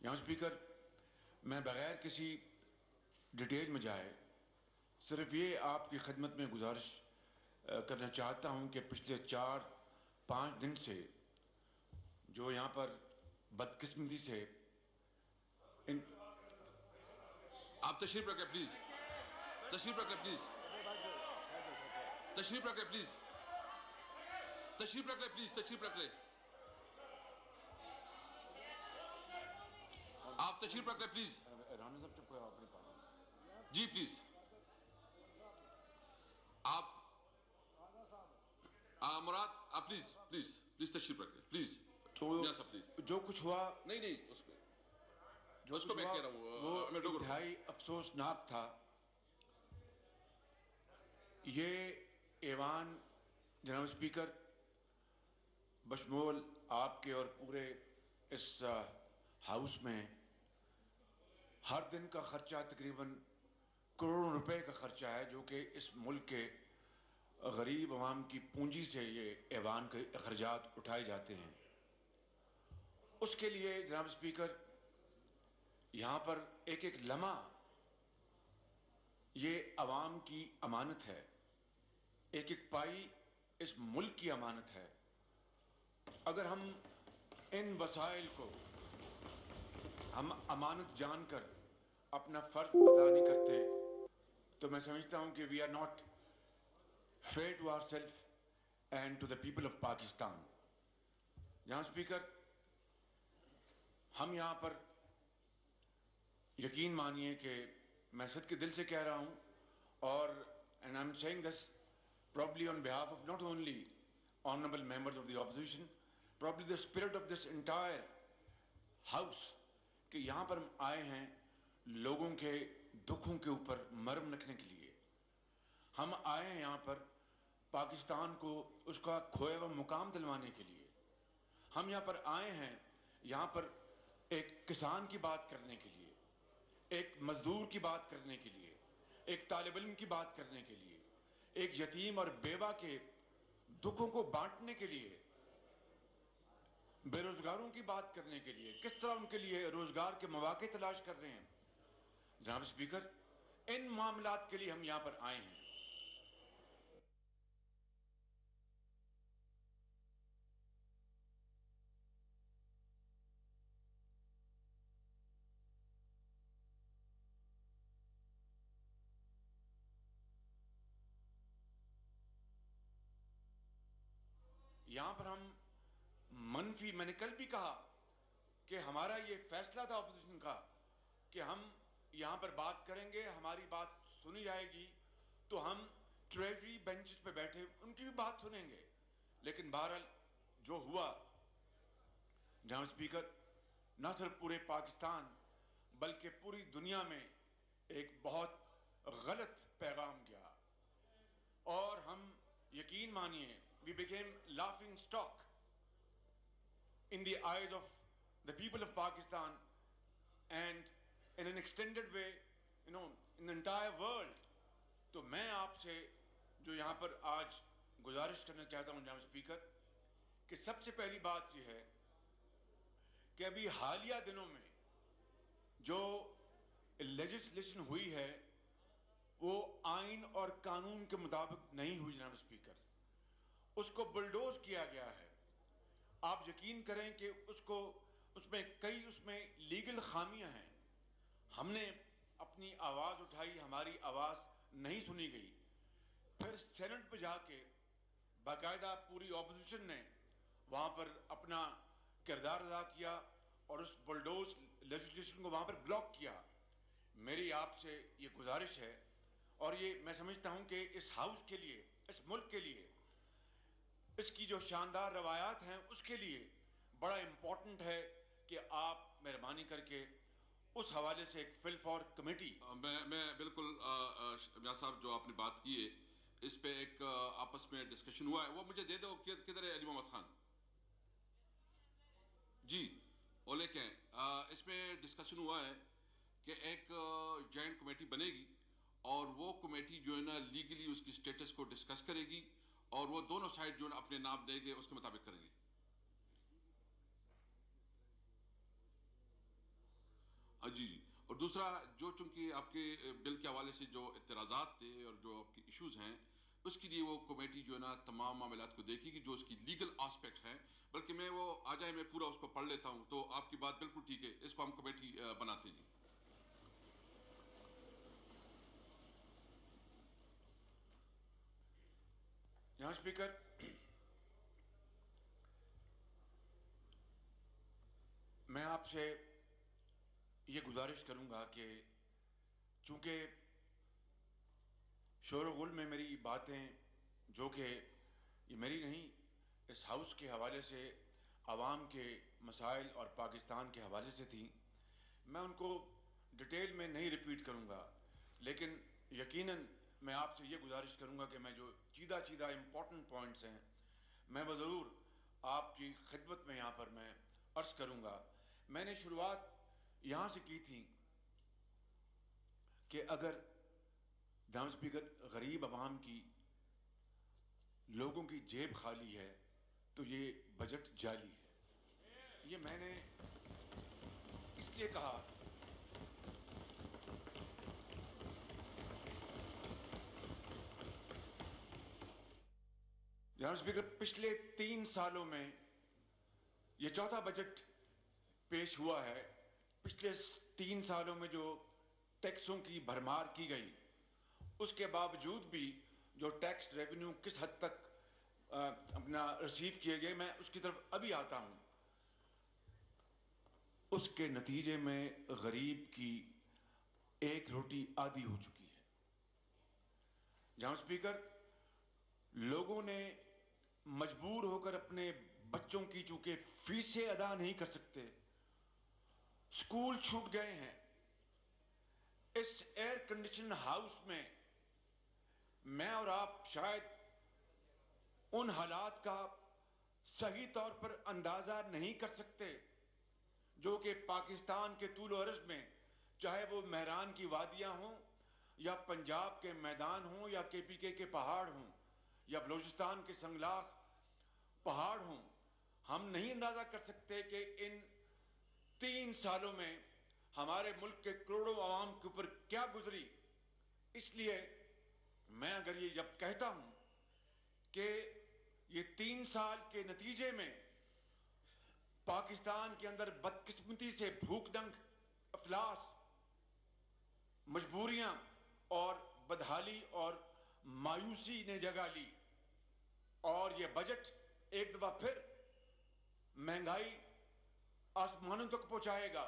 यहाँ स्पीकर, मैं बगैर किसी डिटेल में जाए सिर्फ ये आपकी खिदमत में गुजारिश करना चाहता हूं कि पिछले 4-5 दिन से जो यहाँ पर बदकिस्मती से इन आप तशरीफ रखें प्लीज, तशरीफ रखें प्लीज, तशरीफ रखें प्लीज, तशरीफ रख ले प्लीज, तशरीफ रख ले, आप तशरीफ रख ले प्लीज। राना साहब चुप करो अपनी बात। जी प्लीज, आप मुराद, आप प्लीज प्लीज प्लीज तशरीफ रख ले प्लीज। तो सब प्लीज, जो कुछ हुआ, नहीं उसको मैं कह रहा हूं, वो इंतहाई अफसोसनाक था। ये ऐवान जनाब स्पीकर बशमूल आपके और पूरे इस हाउस में हर दिन का खर्चा तकरीबन करोड़ों रुपए का खर्चा है, जो कि इस मुल्क के गरीब अवाम की पूंजी से ये ऐवान के अखराजात उठाए जाते हैं। उसके लिए जनाब स्पीकर यहां पर एक एक लम्हा ये अवाम की अमानत है, एक एक पाई इस मुल्क की अमानत है। अगर हम इन वसाइल को हम अमानत जानकर अपना फर्ज अदा नहीं करते तो मैं समझता हूं कि we are not fair to our self and to the people of Pakistan. जहां स्पीकर, हम यहां पर यकीन मानिए कि मैं सद के दिल से कह रहा हूं, और and I am saying this probably on behalf of not only honorable members of the opposition, probably the spirit of this entire house, कि यहां पर हम आए हैं लोगों के दुखों के ऊपर मरहम रखने के लिए। हम आए हैं यहां पर पाकिस्तान को उसका खोया हुआ मुकाम दिलवाने के लिए। हम यहां पर आए हैं यहां पर एक किसान की बात करने के लिए, एक मजदूर की बात करने के लिए, एक तालिब इल्म की बात करने के लिए, एक यतीम और बेवा के दुखों को बांटने के लिए, बेरोजगारों की बात करने के लिए, किस तरह उनके लिए रोजगार के मौके तलाश कर रहे हैं। जनाब स्पीकर, इन मामलात के लिए हम यहां पर आए हैं। यहां पर हम मनफी, मैंने कल भी कहा कि हमारा यह फैसला था ऑपोजिशन का कि हम यहां पर बात करेंगे, हमारी बात सुनी जाएगी, तो हम ट्रेजरी बेंचेस पे बैठे उनकी भी बात सुनेंगे। लेकिन बहरहाल जो हुआ जनाब स्पीकर, न सिर्फ पूरे पाकिस्तान बल्कि पूरी दुनिया में एक बहुत गलत पैगाम गया, और हम यकीन मानिए we became laughing stock in the eyes of the people of Pakistan and in an extended way, in the entire world. तो मैं आपसे जो यहां पर आज गुजारिश करना चाहता हूं जनाब स्पीकर, कि सबसे पहली बात यह है कि अभी हालिया दिनों में जो लेजिस्लेशन हुई है वो आइन और कानून के मुताबिक नहीं हुई जनाब स्पीकर, उसको बुलडोज किया गया है। आप यकीन करें कि उसमें लीगल खामियां हैं। हमने अपनी आवाज उठाई, हमारी आवाज नहीं सुनी गई। फिर सेनेट पे जाके बाकायदा पूरी ऑपोजिशन ने वहां पर अपना किरदार अदा किया और उस बुलडोज लेजिस्लेशन को वहां पर ब्लॉक किया। मेरी आपसे ये गुजारिश है, और ये मैं समझता हूं कि इस हाउस के लिए, इस मुल्क के लिए, इसकी जो शानदार रवायात हैं उसके लिए बड़ा इंपॉर्टेंट है कि आप मेहरबानी करके उस हवाले से एक फिल फॉर कमेटी। मैं बिल्कुल मियां साहब जो आपने बात की है इस पे एक आपस में डिस्कशन हुआ है, वो मुझे दे दो। किधर है अली मोहम्मद खान जी? वो लेके आए। इसमें डिस्कशन हुआ है कि एक जॉइंट कमेटी बनेगी और वो कमेटी जो है ना लीगली उसकी स्टेटस को डिस्कस करेगी और वो दोनों साइड जो है अपने नाम देंगे उसके मुताबिक करेंगे। जी जी। और दूसरा, जो चूंकि आपके बिल के हवाले से जो इतराज़ात थे और जो आपके इश्यूज हैं, उसके लिए वो कमेटी जो है ना तमाम मामलात को देखेगी जो उसकी लीगल आस्पेक्ट हैं। बल्कि मैं वो आ जाए, मैं पूरा उसको पढ़ लेता हूँ, तो आपकी बात बिल्कुल ठीक है, इसको हम कमेटी बनाते हैं जी। जनाब स्पीकर, मैं आपसे ये गुजारिश करूंगा कि चूंकि शोरगुल में मेरी बातें, जो कि ये मेरी नहीं, इस हाउस के हवाले से आवाम के मसाइल और पाकिस्तान के हवाले से थी, मैं उनको डिटेल में नहीं रिपीट करूंगा। लेकिन यकीनन मैं आपसे ये गुजारिश करूंगा कि मैं जो चीदा चीदा इम्पॉर्टेंट पॉइंट्स हैं, मैं वो ज़रूर आपकी खिदमत में यहाँ पर मैं अर्ज़ करूंगा। मैंने शुरुआत यहाँ से की थी कि अगर जनाब स्पीकर गरीब आवाम की, लोगों की जेब खाली है तो ये बजट जाली है। ये मैंने इसलिए कहा जनाब स्पीकर, पिछले 3 सालों में ये चौथा बजट पेश हुआ है। पिछले 3 सालों में जो टैक्सों की भरमार की गई, उसके बावजूद भी जो टैक्स रेवेन्यू किस हद तक अपना रिसीव किए गए, मैं उसकी तरफ अभी आता हूं। उसके नतीजे में गरीब की एक रोटी आधी हो चुकी है। जनाब स्पीकर, लोगों ने मजबूर होकर अपने बच्चों की चूंकि फीसें अदा नहीं कर सकते, स्कूल छूट गए हैं। इस एयर कंडीशन हाउस में मैं और आप शायद उन हालात का सही तौर पर अंदाजा नहीं कर सकते जो कि पाकिस्तान के तूल और अर्ज में, चाहे वो मेहरान की वादियां हों या पंजाब के मैदान हों या केपीके के पहाड़ हों या बलूचिस्तान के संगलाख पहाड़ हों, हम नहीं अंदाजा कर सकते कि इन 3 सालों में हमारे मुल्क के करोड़ों आवाम के ऊपर क्या गुजरी। इसलिए मैं अगर ये जब कहता हूं कि ये 3 साल के नतीजे में पाकिस्तान के अंदर बदकिस्मती से भूखदंग, अफलास, मजबूरियां और बदहाली और मायूसी ने जगह ली, और यह बजट एक दफा फिर महंगाई आसमानों तक पहुंचाएगा,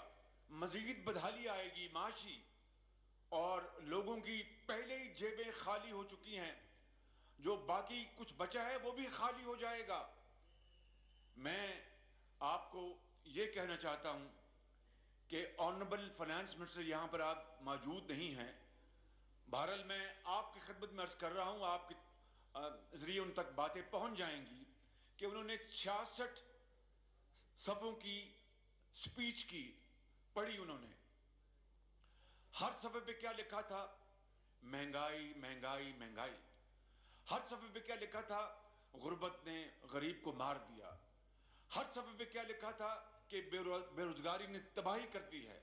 मजीद बदहाली आएगी माशी, और लोगों की पहले ही जेबें खाली हो चुकी हैं, जो बाकी कुछ बचा है वो भी खाली हो जाएगा। मैं आपको यह कहना चाहता हूं कि ऑनरेबल फाइनेंस मिनिस्टर यहां पर आप मौजूद नहीं हैं। बहरहाल मैं आपकी खिदमत में अर्ज कर रहा हूं, आपके जरिए उन तक बातें पहुंच जाएंगी कि उन्होंने 66 सफों की स्पीच की, पढ़ी उन्होंने। हर सफे पे क्या लिखा था? महंगाई महंगाई महंगाई। हर सफे पे क्या लिखा था? गुर्बत ने गरीब को मार दिया। हर सफे पे क्या लिखा था? कि बेरोजगारी ने तबाही कर दी है।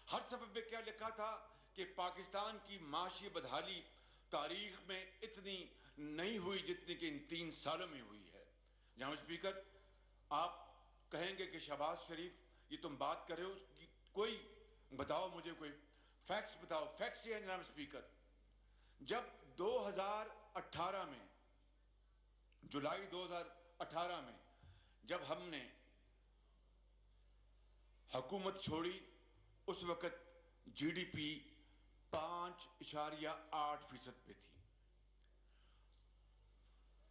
हर सफे पे क्या लिखा था? कि पाकिस्तान की माशी बदहाली तारीख में इतनी नहीं हुई जितनी कि इन 3 सालों में हुई है। जनाब स्पीकर, आप कहेंगे कि शहबाज शरीफ, ये तुम बात कर रहे हो, कोई बताओ, मुझे कोई फैक्ट्स बताओ। फैक्ट्स ये हैं जनाब स्पीकर, जब 2018 में, जुलाई 2018 में जब हमने हुकूमत छोड़ी, उस वक्त जीडीपी 5.8% पे थी।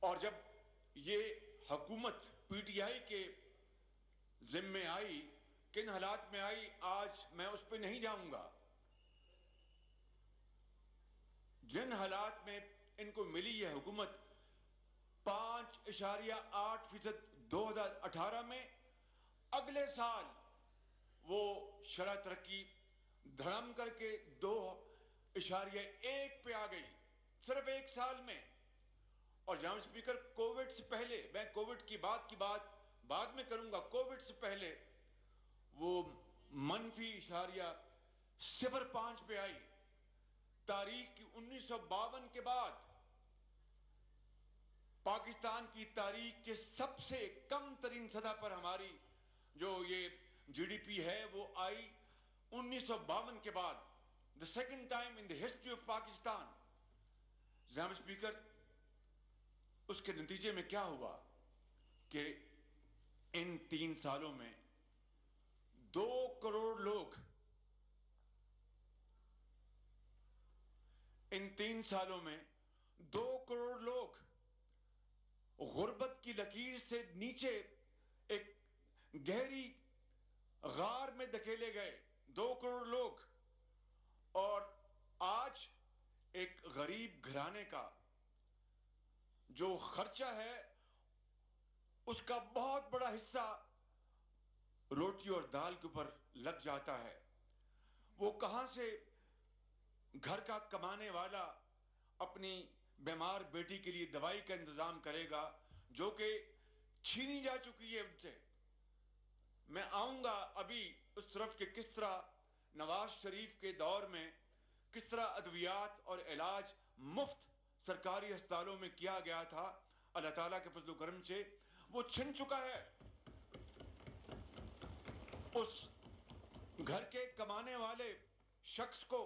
और जब ये हुकूमत पीटीआई के जिम्मे आई, किन हालात में आई, आज मैं उस पर नहीं जाऊंगा। जिन हालात में इनको मिली यह हुकूमत 5.8% 2018 में, अगले साल वो शरह तरक्की धड़म करके 2.1 पे आ गई, सिर्फ 1 साल में। और जनाब स्पीकर, कोविड से पहले, मैं कोविड की बात बाद में करूंगा, कोविड से पहले वो -0.1 05 पे आई। तारीख 1952 के बाद पाकिस्तान की तारीख के सबसे कम तरीन सतह पर हमारी जो ये जीडीपी है वो आई 1952 के बाद, the second time in the history of Pakistan. जनाब स्पीकर, उसके नतीजे में क्या हुआ कि इन 3 सालों में 2 करोड़ लोग, इन 3 सालों में 2 करोड़ लोग गुर्बत की लकीर से नीचे एक गहरी गार में धकेले गए। 2 करोड़ लोग। और आज एक गरीब घराने का जो खर्चा है उसका बहुत बड़ा हिस्सा रोटी और दाल के ऊपर लग जाता है। वो कहां से घर का कमाने वाला अपनी बीमार बेटी के लिए दवाई का इंतजाम करेगा जो कि छीनी जा चुकी है उनसे। मैं आऊंगा अभी उस तरफ के किस तरह नवाज शरीफ के दौर में किस तरह अद्वियात और इलाज मुफ्त सरकारी अस्पतालों में किया गया था। अल्लाह ताला के फजल करम से वो छिन चुका है। उस घर के कमाने वाले शख्स को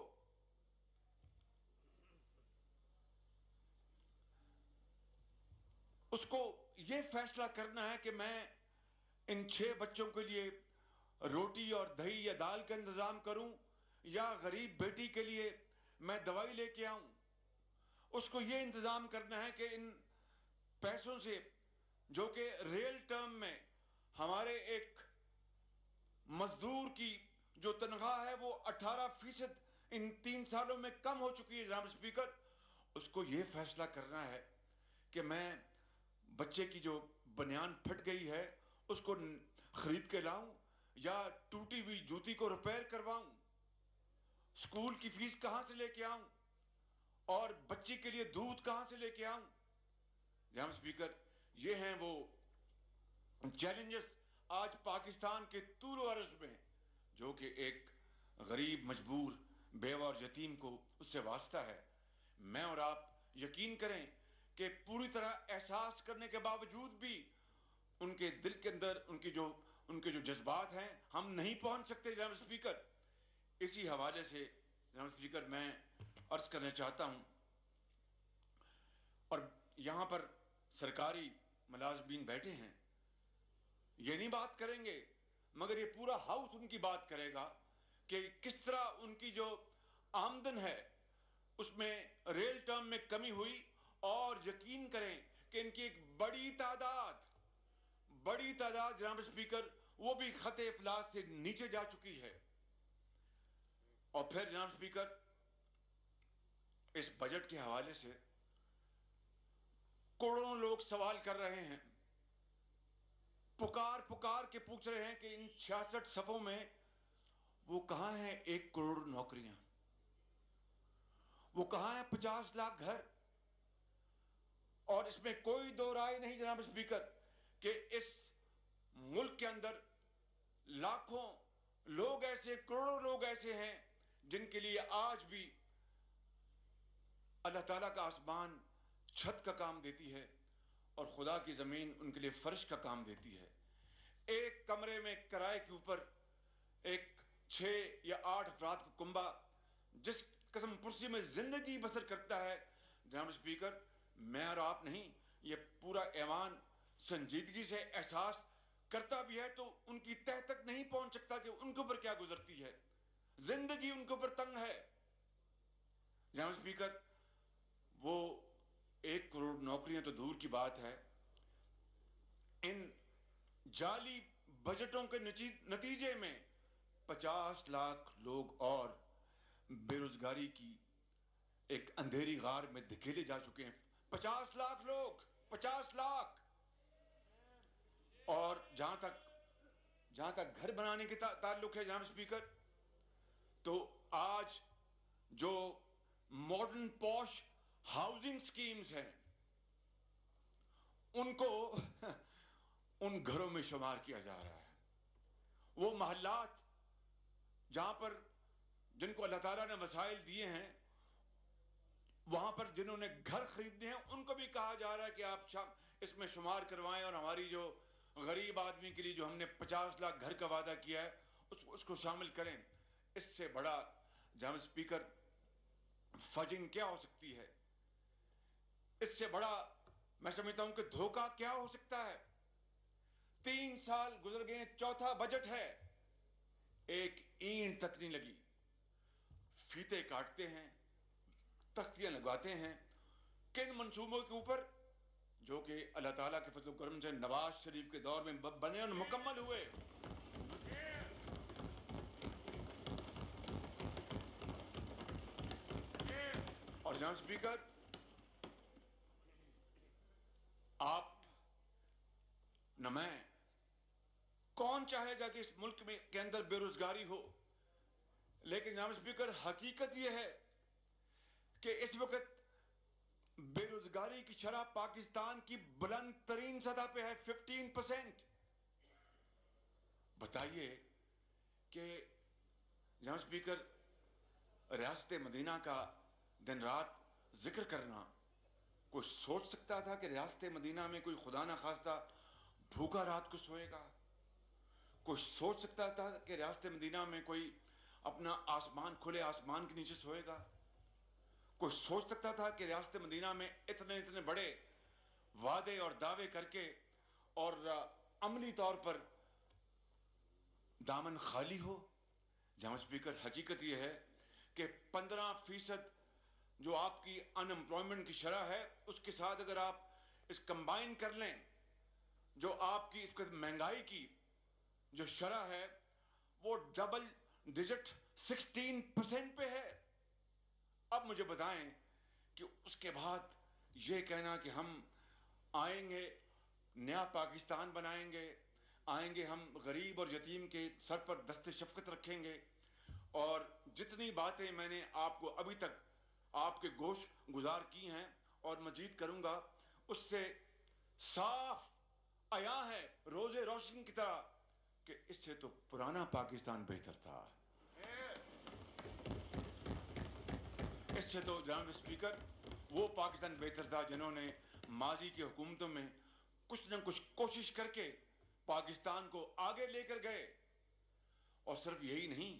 उसको यह फैसला करना है कि मैं इन 6 बच्चों के लिए रोटी और दही या दाल का इंतजाम करूं या गरीब बेटी के लिए मैं दवाई लेके आऊं। उसको यह इंतजाम करना है कि इन पैसों से, जो कि रियल टर्म में हमारे एक मजदूर की जो तनख्वाह है वो 18% इन 3 सालों में कम हो चुकी है। जनाब स्पीकर, उसको यह फैसला करना है कि मैं बच्चे की जो बनियान फट गई है उसको खरीद के लाऊं या टूटी हुई जूती को रिपेयर करवाऊं, स्कूल की फीस कहां से लेके आऊं और बच्ची के लिए दूध कहां से लेके आऊं। जनाब स्पीकर, ये हैं वो चैलेंजेस आज पाकिस्तान के तूल अर्ज में, जो कि एक गरीब मजबूर बेवा और यतीम को उससे वास्ता है। मैं और आप यकीन करें कि पूरी तरह एहसास करने के बावजूद भी उनके दिल के अंदर उनके जो जज्बात हैं हम नहीं पहुंच सकते। जनाब स्पीकर, इसी हवाले से जनाब स्पीकर मैं अर्ज करना चाहता हूं, और यहां पर सरकारी मुलाजमीन बैठे हैं, ये नहीं बात करेंगे मगर ये पूरा हाउस उनकी बात करेगा कि किस तरह उनकी जो आमदन है उसमें रियल टर्म में कमी हुई। और यकीन करें कि इनकी एक बड़ी तादाद जनाब स्पीकर वो भी खते इफलास से नीचे जा चुकी है। और फिर जनाब स्पीकर, इस बजट के हवाले से करोड़ों लोग सवाल कर रहे हैं, पुकार पुकार के पूछ रहे हैं कि इन 66 सफों में वो कहां है 1 करोड़ नौकरियां, वो कहां है 50 लाख घर। और इसमें कोई दो राय नहीं जनाब स्पीकर कि इस मुल्क के अंदर लाखों लोग ऐसे, करोड़ों लोग ऐसे हैं जिनके लिए आज भी अल्लाह ताला का आसमान छत का काम देती है और खुदा की जमीन उनके लिए फर्श का काम देती है। एक कमरे में किराए के ऊपर एक 6 या 8 अफराद का कुंबा जिस किस्म पुरसी में जिंदगी बसर करता है, जनाब स्पीकर, मैं और आप नहीं, ये पूरा ऐवान संजीदगी से एहसास करता भी है तो उनकी तह तक नहीं पहुंच सकता कि उनके ऊपर क्या गुजरती है। जिंदगी उनके ऊपर तंग है। जनाब स्पीकर, वो 1 करोड़ नौकरियां तो दूर की बात है, इन जाली बजटों के नतीजे में 50 लाख लोग और बेरोजगारी की एक अंधेरी गार में धकेले जा चुके हैं। 50 लाख लोग, 50 लाख। और जहां तक घर बनाने के ताल्लुक है जनाब स्पीकर, तो आज जो मॉडर्न पॉश हाउसिंग स्कीम्स हैं उनको उन घरों में शुमार किया जा रहा है। वो महल्लात जहां पर जिनको अल्लाह ताला ने मसाइल दिए हैं, वहां पर जिन्होंने घर खरीदने हैं, उनको भी कहा जा रहा है कि आप इसमें शुमार करवाएं और हमारी जो गरीब आदमी के लिए जो हमने 50 लाख घर का वादा किया है उसको शामिल करें। इससे बड़ा जनाब स्पीकर फजिंग क्या हो सकती है? इससे बड़ा मैं समझता हूं कि धोखा क्या हो सकता है? 3 साल गुजर गए, चौथा बजट है, एक ईंट तक नहीं लगी। फीते काटते हैं, तख्तियां लगवाते हैं किन मंसूबों के ऊपर जो कि अल्लाह ताला के फजल करम से नवाज शरीफ के दौर में बने और मुकम्मल हुए। और जनाब स्पीकर, आप न मैं, कौन चाहेगा कि इस मुल्क में के अंदर बेरोजगारी हो? लेकिन जनाब स्पीकर, हकीकत यह है कि इस वक्त बेरोजगारी की शरह पाकिस्तान की बुलंद तरीन सतह पे है, 15%। बताइए कि जनाब स्पीकर, रियासत मदीना का दिन रात जिक्र करना, कोई सोच सकता था कि रियासत मदीना में कोई खुदा ना खास्ता भूखा रात को सोएगा? कोई सोच सकता था कि रियासत मदीना में कोई अपना आसमान, खुले आसमान के नीचे सोएगा? कोई सोच सकता था कि रियासत मदीना में इतने इतने बड़े वादे और दावे करके और अमली तौर पर दामन खाली हो? जनाब स्पीकर, हकीकत यह है कि 15% जो आपकी अनएम्प्लॉयमेंट की शरह है, उसके साथ अगर आप इस कंबाइन कर लें जो आपकी इस महंगाई की जो शरह है, वो डबल डिजिट 16% पे है। अब मुझे बताएं कि उसके बाद यह कहना कि हम आएंगे, नया पाकिस्तान बनाएंगे, आएंगे हम गरीब और यतीम के सर पर दस्ते शफकत रखेंगे, और जितनी बातें मैंने आपको अभी तक आपके गोश गुजार की हैं और मजीद करूंगा, उससे साफ आया है रोजे रोशनी की तरह कि इससे तो पुराना पाकिस्तान बेहतर था। इससे तो जनाब स्पीकर वो पाकिस्तान बेहतर था जिन्होंने माजी की हुकूमतों में कुछ न कुछ कोशिश करके पाकिस्तान को आगे लेकर गए। और सिर्फ यही नहीं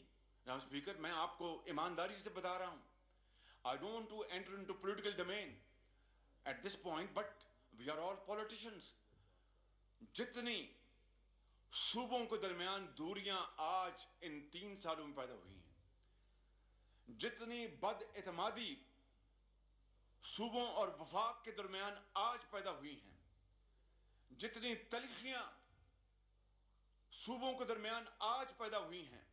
जनाब स्पीकर, मैं आपको ईमानदारी से बता रहा हूं, I don't want to enter into political domain at this point, but we are all politicians. जितनी सूबों के दरमियान दूरियां आज इन 3 सालों में पैदा हुई हैं, जितनी बदएतमादी सूबों और वफाक के दरमियान आज पैदा हुई हैं, जितनी तलखियां सूबों के दरमियान आज पैदा हुई हैं,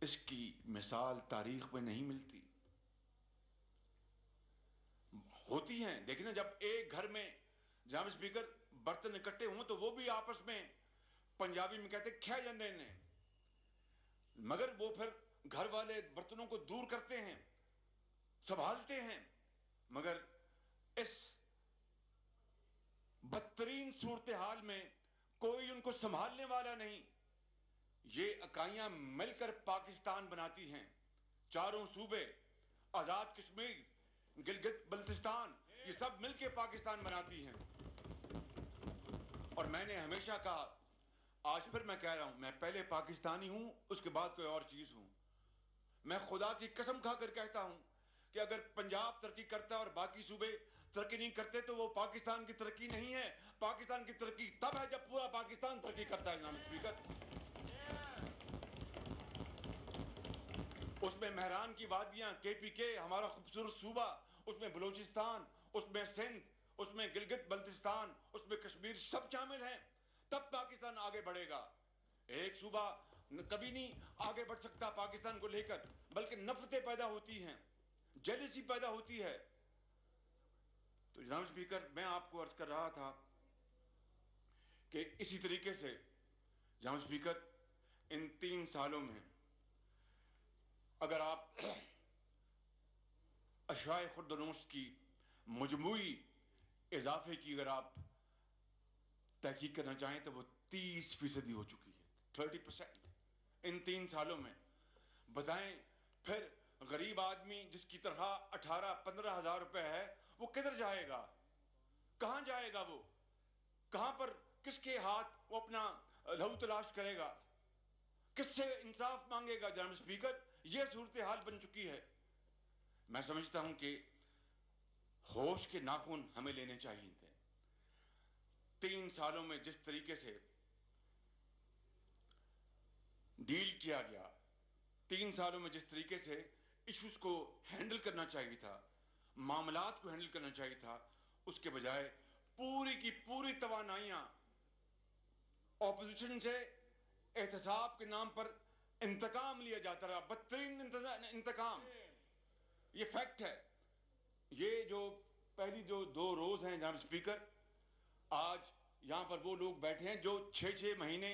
इसकी मिसाल तारीख में नहीं मिलती। होती हैं, देखिए ना, जब एक घर में जनाब स्पीकर बर्तन इकट्ठे हों तो वो भी आपस में, पंजाबी में कहते खे जाते हैं, मगर वो फिर घर वाले बर्तनों को दूर करते हैं, संभालते हैं, मगर इस बदतरीन सूरत हाल में कोई उनको संभालने वाला नहीं। ये इकाइयां मिलकर पाकिस्तान बनाती हैं, चारों सूबे, आजाद कश्मीर, गिलगित बल्तिस्तान, ये सब मिलकर पाकिस्तान बनाती हैं। और मैंने हमेशा कहा, आज फिर मैं कह रहा हूं, मैं पहले पाकिस्तानी हूं, उसके बाद कोई और चीज हूं। मैं खुदा की कसम खाकर कहता हूं कि अगर पंजाब तरक्की करता और बाकी सूबे तरक्की नहीं करते तो वो पाकिस्तान की तरक्की नहीं है। पाकिस्तान की तरक्की तब है जब पूरा पाकिस्तान तरक्की करता है जनाब स्पीकर। उसमें मेहरान की वादियां, KPK, हमारा खूबसूरत सूबा, उसमें बलूचिस्तान, उसमें सिंध, उसमें गिलगित बल्तिस्तान, उसमें कश्मीर, सब शामिल हैं, तब पाकिस्तान आगे बढ़ेगा। एक सूबा कभी नहीं आगे बढ़ सकता पाकिस्तान को लेकर, बल्कि नफरतें पैदा होती हैं, जेलसी पैदा होती है। तो जनाब स्पीकर, मैं आपको अर्ज कर रहा था कि इसी तरीके से जनाब स्पीकर, इन 3 सालों में अगर आप अशराए खुर्दनोश की मजमूई इजाफे की अगर आप तहकीक करना चाहें तो वो 30% हो चुकी है, 30%। इन 3 सालों में? बताएं फिर गरीब आदमी जिसकी तनख्वाह 18-15 हजार रुपए है, वो किधर जाएगा? कहां जाएगा? वो कहां पर, किसके हाथ वो अपना लहू तलाश करेगा? किससे इंसाफ मांगेगा? जनाब स्पीकर, यह सूरत हाल बन चुकी है। मैं समझता हूं कि होश के नाखून हमें लेने चाहिए थे। 3 सालों में जिस तरीके से डील किया गया, 3 सालों में जिस तरीके से इश्यूज को हैंडल करना चाहिए था, मामलात को हैंडल करना चाहिए था, उसके बजाय पूरी की पूरी तवानाइयां ऑपोजिशन से एहतसाब के नाम पर इंतकाम लिया जाता रहा, बदतरीन इंतकाम। ये फैक्ट है। ये जो पहली जो 2 रोज हैं जनाब स्पीकर, आज यहां पर वो लोग बैठे हैं जो 6-6 महीने,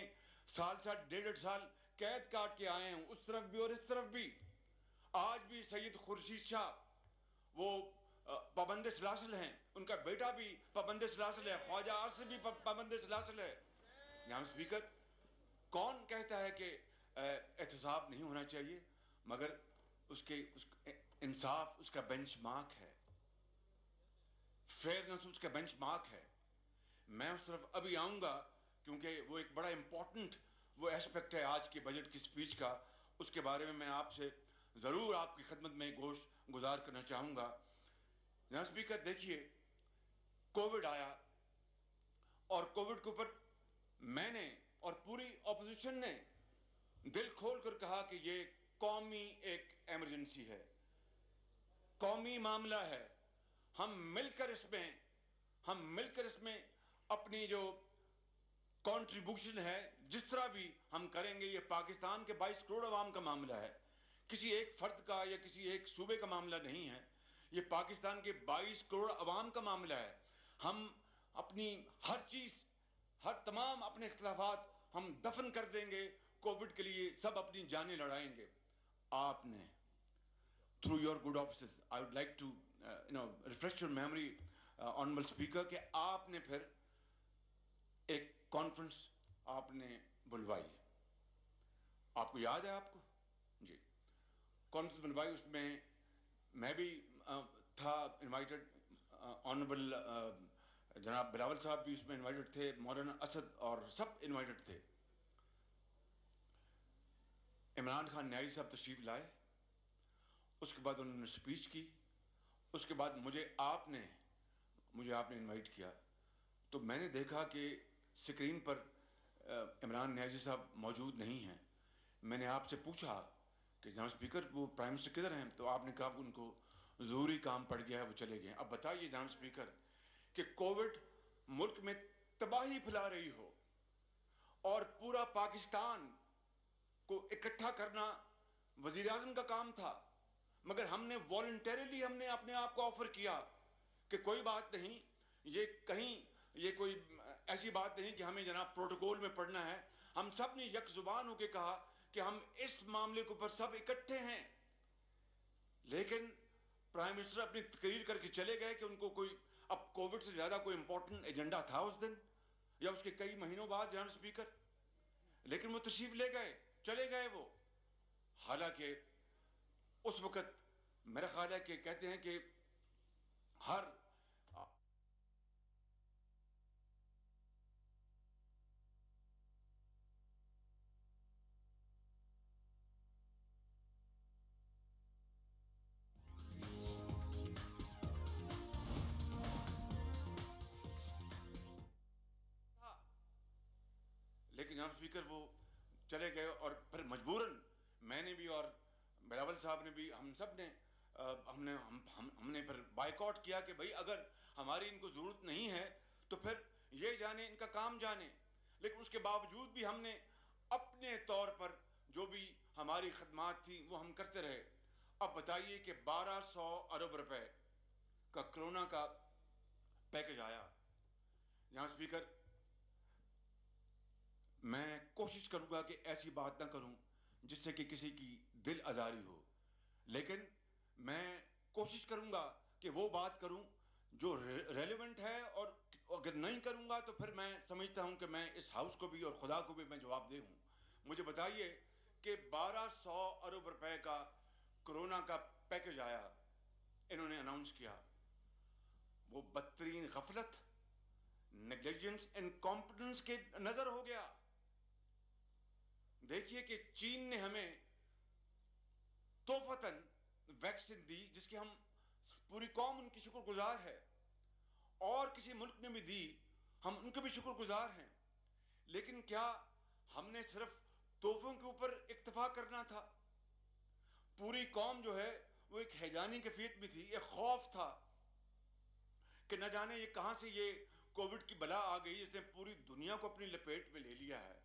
साल 1.5 साल कैद काट के आए हैं, उस तरफ भी और इस तरफ भी। आज भी सैयद खुर्शीद शाह वो पाबंद सलासल हैं, उनका बेटा भी पाबंद सलासल है, ख्वाजा आसिफ भी पाबंद सलासल है। जनाब स्पीकर, कौन कहता है कि एहतसाब नहीं होना चाहिए? मगर इंसाफ उसका बेंचमार्क है, फेयरनेस उसका बेंचमार्क है। मैं उस तरफ अभी आऊंगा, क्योंकि वो एक बड़ा इंपॉर्टेंट वो एस्पेक्ट है आज के बजट की स्पीच का। उसके बारे में मैं आपसे जरूर आपकी खिदमत में गोश गुजार करना चाहूंगा। जनाब स्पीकर, देखिए, कोविड आया और कोविड के ऊपर मैंने और पूरी ऑपोजिशन ने दिल खोल कर कहा कि ये कौमी एक इमरजेंसी है, कौमी मामला है। हम मिलकर इसमें अपनी जो कंट्रीब्यूशन है, जिस तरह भी हम करेंगे, ये पाकिस्तान के 22 करोड़ अवाम का मामला है, किसी एक फर्द का या किसी एक सूबे का मामला नहीं है। ये पाकिस्तान के 22 करोड़ अवाम का मामला है। हम अपनी हर चीज, हर तमाम अपने इख्तिलाफात हम दफन कर देंगे, कोविड के लिए सब अपनी जानें लड़ाएंगे। आपने through your good office, I would like to refresh your memory honourable speaker, कि आपने फिर एक कॉन्फ्रेंस आपने बुलवाई। आपको याद है? आपको जी कॉन्फ्रेंस बुलवाई, उसमें मैं भी था इनवाइटेड, ऑनरेबल जनाब बिलावल साहब भी उसमें इनवाइटेड थे, मौलाना असद और सब इनवाइटेड थे। इमरान खान न्यायी साहब तशरीफ लाए, उसके बाद उन्होंने स्पीच की, उसके बाद मुझे आपने इनवाइट किया। तो मैंने देखा कि स्क्रीन पर इमरान न्याजी साहब मौजूद नहीं हैं। मैंने आपसे पूछा कि जनाब स्पीकर, वो प्राइम मिनिस्टर किधर हैं? तो आपने कहा उनको जरूरी काम पड़ गया है, वो चले गए। अब बताइए जनाब स्पीकर, कि कोविड मुल्क में तबाही फैला रही हो और पूरा पाकिस्तान को इकट्ठा करना वजीर आजम का काम था, मगर हमने वॉलंटरीली हमने अपने आप को ऑफर किया कि कोई बात नहीं, ये कोई ऐसी बात नहीं कि हमें जनाब प्रोटोकॉल में पढ़ना है। हम सब ने यक जुबान होकर कहा कि हम इस मामले के ऊपर सब इकट्ठे हैं। लेकिन प्राइम मिनिस्टर अपनी तकरीर करके चले गए कि उनको कोई अब कोविड से ज्यादा कोई इंपॉर्टेंट एजेंडा था उस दिन या उसके कई महीनों बाद जनाब स्पीकर। लेकिन वो तशरीफ ले गए, चले गए वो। हालांकि उस वक्त मेरा ख्याल है कि कहते हैं कि हर लेकिन जनाब स्पीकर वो चले गए और फिर मजबूरन मैंने भी और बिलावल साहब ने भी, हम सब ने हमने फिर बायकॉट किया कि भाई अगर हमारी इनको जरूरत नहीं है तो फिर ये जाने, इनका काम जाने। लेकिन उसके बावजूद भी हमने अपने तौर पर जो भी हमारी खदमात थी वो हम करते रहे। अब बताइए कि 1200 अरब रुपए का कोरोना का पैकेज आया। जनाब स्पीकर, मैं कोशिश करूंगा कि ऐसी बात ना करूं जिससे कि किसी की दिल आजारी हो, लेकिन मैं कोशिश करूंगा कि वो बात करूं जो रेलेवेंट है, और अगर नहीं करूंगा तो फिर मैं समझता हूं कि मैं इस हाउस को भी और खुदा को भी मैं जवाब दे हूं। मुझे बताइए के 1200 अरब रुपए का कोरोना का पैकेज आया, इन्होंने अनाउंस किया, वो बदतरीन गफलत, नेग्लिजेंस, इनकॉम्पिटेंस के नजर हो गया। देखिए कि चीन ने हमें तोहफतन वैक्सीन दी, जिसकी हम पूरी कौम उनकी शुक्रगुजार है, और किसी मुल्क ने भी दी, हम उनके भी शुक्रगुजार हैं। लेकिन क्या हमने सिर्फ तोहफों के ऊपर इक्तफा करना था? पूरी कौम जो है वो एक हैजानी कैफियत में थी, एक खौफ था कि न जाने ये कहां से ये कोविड की बला आ गई जिसने पूरी दुनिया को अपनी लपेट में ले लिया है।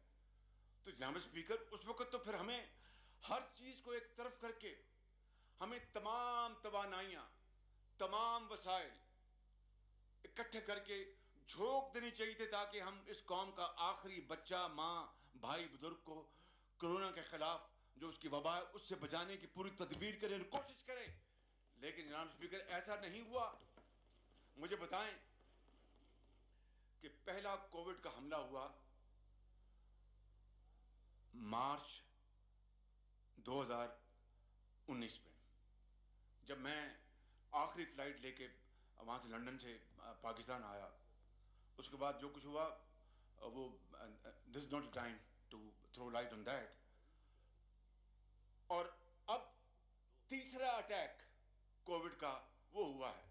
तो जनाब स्पीकर, उस वक्त तो फिर हमें हर चीज को एक तरफ करके हमें तमाम तवानाइयां, तमाम वसाइल इकट्ठे करके झोंक देनी चाहिए थे, ताकि हम इस कौम का आखिरी बच्चा, माँ, भाई, बुजुर्ग को कोरोना के खिलाफ जो उसकी वबा है उससे बचाने की पूरी तदबीर करें, कोशिश करें। लेकिन जनाब स्पीकर, ऐसा नहीं हुआ। मुझे बताएं कि पहला कोविड का हमला हुआ मार्च 2019 में, जब मैं आखिरी फ्लाइट लेके वहां से लंदन से पाकिस्तान आया। उसके बाद जो कुछ हुआ वो this is not time to throw light on that. और अब तीसरा अटैक कोविड का वो हुआ है।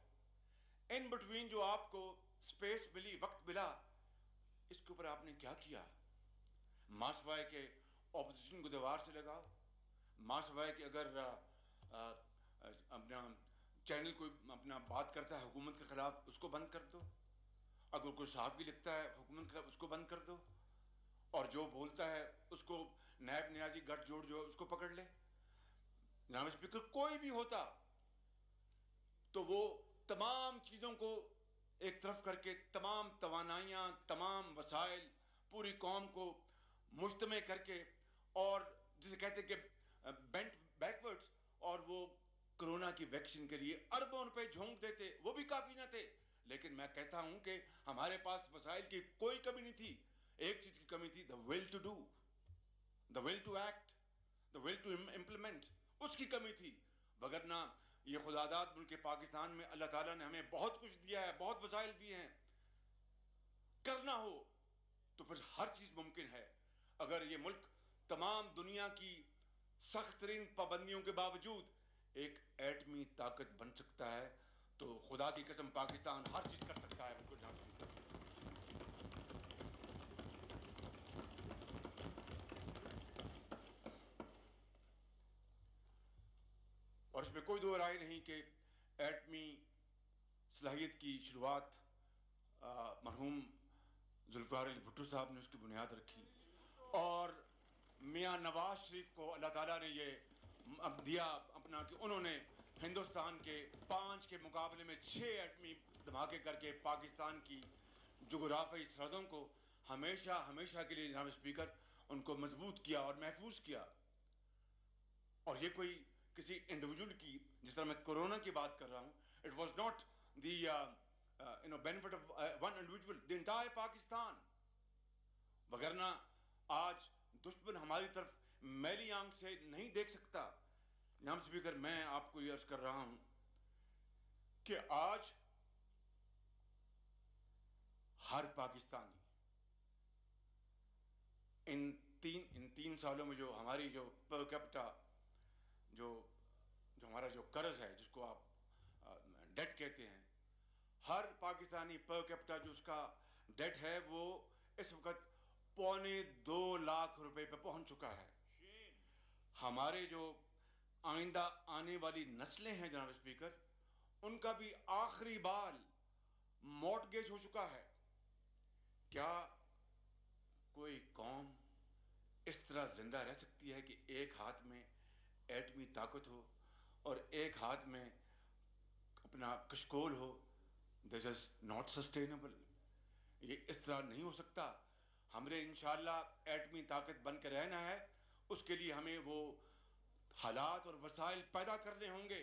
इन बिटवीन जो आपको स्पेस मिली, वक्त मिला, इसके ऊपर आपने क्या किया? मासवाए के ऑपोजिशन को दीवार से लगाओ, मासवाए के अगर अपना चैनल कोई अपना बात करता है हुकूमत के खिलाफ, उसको बंद कर दो। अगर कोई सहाफ़ी लिखता है हुकूमत के खिलाफ, उसको बंद कर दो। और जो बोलता है उसको नायब नियाजी गठजोड़ जो है उसको पकड़ ले। जनाब स्पीकर, कोई भी होता तो वो तमाम चीज़ों को एक तरफ करके, तमाम तवानाइयाँ, तमाम वसाइल, पूरी कौम को मुज्तमे करके, और जिसे कहते हैं कि बेंट बैकवर्ड्स, और वो कोरोना की वैक्सीन के लिए अरबों रुपए झोंक देते, वो भी काफ़ी ना थे। लेकिन मैं कहता हूं कि हमारे पास वसाइल की कोई कमी नहीं थी। एक चीज़ की कमी थी, the will to do, the will to act, the will to implement, उसकी कमी थी। वगरना ये खुदादाद मुल्क पाकिस्तान में अल्लाह ताला ने हमें बहुत कुछ दिया है, बहुत वसाइल दिए हैं। करना हो तो फिर हर चीज़ मुमकिन है। अगर ये मुल्क तमाम दुनिया की सख्त तरीन पाबंदियों के बावजूद एक एटमी ताकत बन सकता है, तो खुदा की कसम पाकिस्तान हर चीज़ कर सकता है। बिल्कुल जनाब स्पीकर। और इसमें कोई दो राय नहीं कि एटमी सलाहियत की शुरुआत मरहूम जुल्फ़िकार अली भुट्टो साहब ने उसकी बुनियाद रखी, और मियाँ नवाज शरीफ को अल्लाह ताला ने ये दिया अपना कि उन्होंने हिंदुस्तान के 5 के मुकाबले में 6 एटमी धमाके करके पाकिस्तान की जोग्राफियाई सरहदों को हमेशा हमेशा के लिए जनाब स्पीकर उनको मजबूत किया और महफूज किया। और ये कोई किसी इंडिविजुअल की, जिस तरह मैं कोरोना की बात कर रहा हूँ, it was not the benefit of one individual, the entire Pakistan. वगरना आज दुश्मन हमारी तरफ मैली आंख से नहीं देख सकता। जनाब स्पीकर, मैं आपको ये अर्ज कर रहा हूं कि आज हर पाकिस्तानी इन तीन सालों में जो हमारी जो पर कैपिटा जो हमारा जो कर्ज है, जिसको आप डेट कहते हैं, हर पाकिस्तानी पर कैपिटा जो उसका डेट है वो इस वक्त 1.25 लाख रुपए पे पहुंच चुका है। हमारे जो आइंदा आने वाली नस्लें हैं जनाब स्पीकर, उनका भी आखिरी बाल मॉर्टगेज हो चुका है। क्या कोई कौम इस तरह जिंदा रह सकती है कि एक हाथ में एटमी ताकत हो और एक हाथ में अपना कशकोल हो? This is not sustainable. ये इस तरह नहीं हो सकता। हमने इंशाअल्लाह एटमी ताकत बनकर रहना है, उसके लिए हमें वो हालात और वसाइल पैदा करने होंगे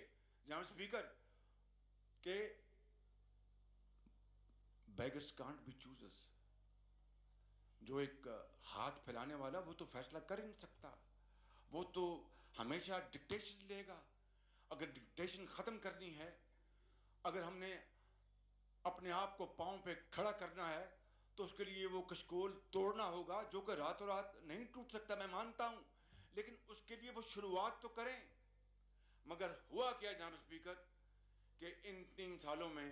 जनाब स्पीकर के बेगर्स कांट बी चूजर्स। जो एक हाथ फैलाने वाला वो तो फैसला कर ही नहीं सकता, वो तो हमेशा डिक्टेशन लेगा। अगर डिक्टेशन ख़त्म करनी है, अगर हमने अपने आप को पाँव पे खड़ा करना है, तो उसके लिए वो कशकोल तोड़ना होगा, जो कि रातों रात नहीं टूट सकता, मैं मानता हूँ, लेकिन उसके लिए वो शुरुआत तो करें। मगर हुआ क्या जनाब स्पीकर कि इन 3 सालों में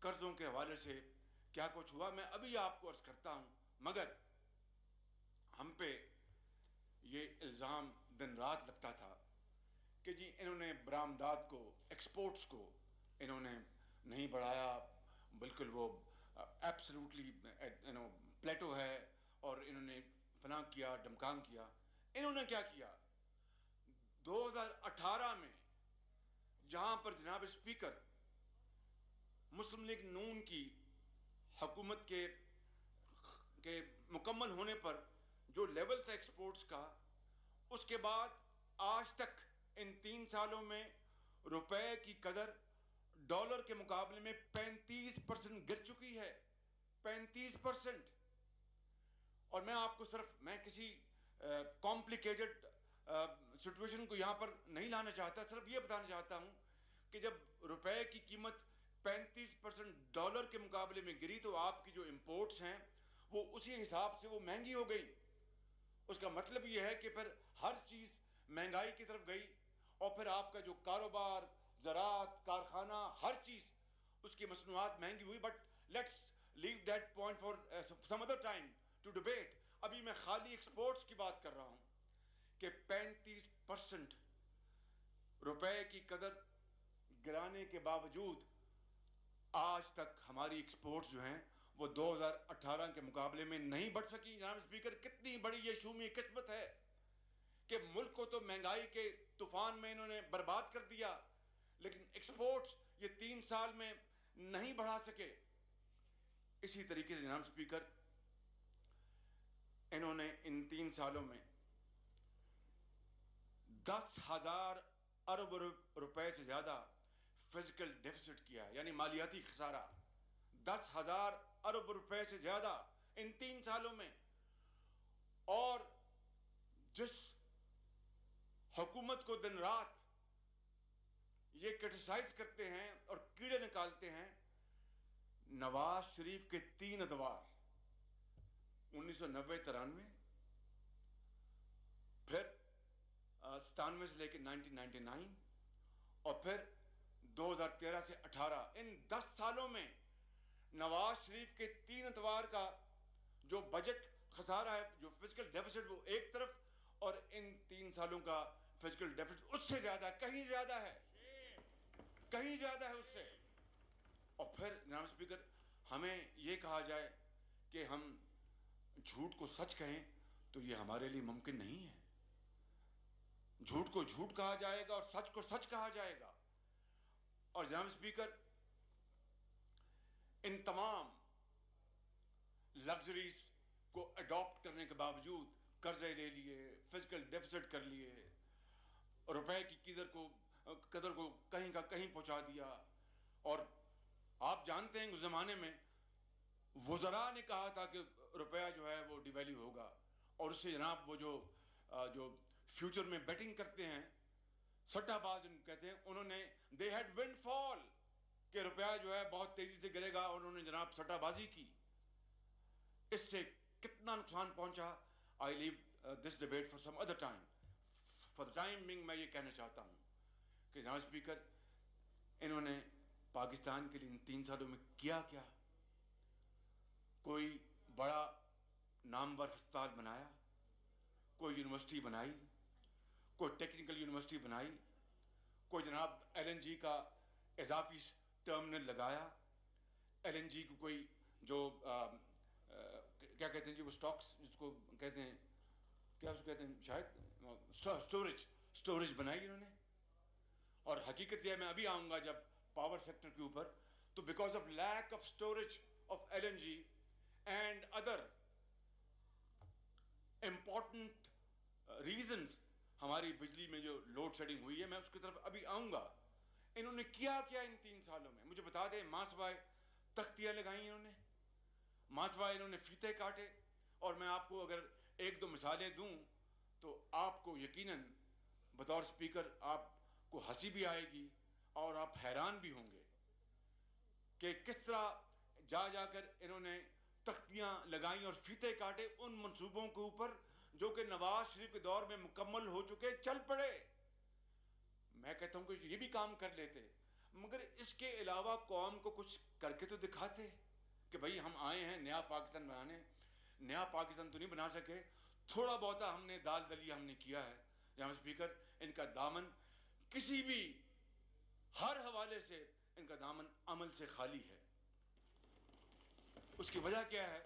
कर्जों के हवाले से क्या कुछ हुआ, मैं अभी आपको अर्ज करता हूँ। मगर हम पे ये इल्ज़ाम दिन रात लगता था कि जी इन्होंने बरामदात को, एक्सपोर्ट्स को इन्होंने नहीं बढ़ाया, बिल्कुल वो एब्सोल्युटली प्लेटो है, और इन्होंने फलां किया, डमकाम किया। इन्होंने क्या किया 2018 में, जहां पर जनाब स्पीकर मुस्लिम लीग नून की हुकूमत के मुकम्मल होने पर जो लेवल था एक्सपोर्ट्स का, उसके बाद आज तक इन 3 सालों में रुपए की कदर डॉलर के मुकाबले में 35% गिर चुकी है। 35%। और मैं आपको सिर्फ, मैं किसी कॉम्प्लिकेटेड सिचुएशन को यहां पर नहीं लाना चाहता, सिर्फ ये बताना चाहता हूं कि जब रुपए की कीमत 35% डॉलर के मुकाबले में गिरी, तो आपकी जो इंपोर्ट्स हैं वो उसी हिसाब से वो महंगी हो गई। उसका मतलब ये है कि फिर हर चीज महंगाई की तरफ गई, और फिर आपका जो कारोबार, ज़राअत, कारखाना, हर चीज उसकी मसनूआत महंगी हुई। But let's leave that point for some other time to debate. अभी मैं खाली एक्सपोर्ट्स की बात कर रहा हूं कि 35% रुपए की कदर गिराने के बावजूद आज तक हमारी एक्सपोर्ट्स जो हैं वो 2018 के मुकाबले में नहीं बढ़ सकी। जनाब स्पीकर, कितनी बड़ी ये शूमी किस्मत है कि मुल्क को तो महंगाई के तूफान में इन्होंने बर्बाद कर दिया, लेकिन एक्सपोर्ट्स ये 3 साल में नहीं बढ़ा सके। इसी तरीके से जनाब स्पीकर, इन्होंने इन 3 सालों में 10,000 अरब रुपए से ज्यादा फिजिकल डेफिसिट किया है, यानी मालियाती खसारा। 10,000 अरब रुपए से ज्यादा इन 3 सालों में। और जिस हुकूमत को दिन रात ये क्रिटिसाइज करते हैं और कीड़े निकालते हैं, नवाज शरीफ के 3 अदवार 1990-93, फिर 97 से लेकर 1999, और फिर 2013 से 18, इन 10 सालों में नवाज शरीफ के 3 अतवार का जो बजट खसारा है, जो फिजिकल डेफिसिट, वो एक तरफ, और इन 3 सालों का फिजिकल डेफिसिट उससे ज्यादा, कहीं ज्यादा है, कहीं ज्यादा है उससे। और फिर जनाब स्पीकर, हमें यह कहा जाए कि हम झूठ को सच कहें, तो यह हमारे लिए मुमकिन नहीं है। झूठ को झूठ कहा जाएगा और सच को सच कहा जाएगा। और जनाब स्पीकर, इन तमाम लग्जरीज को अडॉप्ट करने के बावजूद कर्जे ले लिए, फिजिकल डेफिसिट कर लिए, रुपए की कदर को कहीं का कहीं पहुंचा दिया। और आप जानते हैं उस जमाने में वुज़रा ने कहा था कि रुपया जो है वो डिवैल्यू होगा, और उससे जनाब वो जो फ्यूचर में बेटिंग करते हैं, सट्टाबाज जिनको कहते हैं, उन्होंने दे हैड विंडफॉल कि रुपया जो है बहुत तेजी से गिरेगा, और उन्होंने जनाब सट्टाबाजी की। इससे कितना नुकसान पहुंचा, I leave this debate for some other time. For the time being मैं ये कहना चाहता हूं कि जनाब स्पीकर, इन्होंने पाकिस्तान के लिए इन 3 सालों में किया क्या? कोई बड़ा नामवर अस्पताल बनाया, कोई यूनिवर्सिटी बनाई, कोई टेक्निकल यूनिवर्सिटी बनाई, कोई जनाब LNG का इजाफी टर्मिनल लगाया, LNG को कोई जो क्या कहते हैं जी, वो स्टॉक्स जिसको कहते हैं, क्या उसको कहते हैं, शायद स्टोरेज बनाई इन्होंने। और हकीकत यह, मैं अभी आऊंगा जब पावर सेक्टर के ऊपर, तो because of lack of storage of LNG and other important reasons, हमारी बिजली में जो लोड शेडिंग हुई है, मैं उसकी तरफ अभी आऊंगा। इन्होंने किया क्या इन 3 सालों में, मुझे बता दें। मासवाए तख्तियां लगाई इन्होंने, मासवाए इन्होंने फीते काटे। और मैं आपको अगर 1-2 मिसालें दूं तो आपको आपको यकीनन बतौर स्पीकर आपको हंसी भी आएगी और आप हैरान भी होंगे कि किस तरह जा जाकर इन्होंने तख्तियां लगाई और फीते काटे उन मंसूबों के ऊपर जो कि नवाज शरीफ के दौर में मुकम्मल हो चुके, चल पड़े। मैं कहता हूं कि ये भी काम कर लेते, मगर इसके अलावा कौम को कुछ करके तो दिखाते कि भाई हम आए हैं नया पाकिस्तान बनाने। नया पाकिस्तान तो नहीं बना सके, थोड़ा बहुता हमने दाल दलिया हमने किया है। जनाब स्पीकर, इनका दामन किसी भी हर हवाले से इनका दामन अमल से खाली है। उसकी वजह क्या है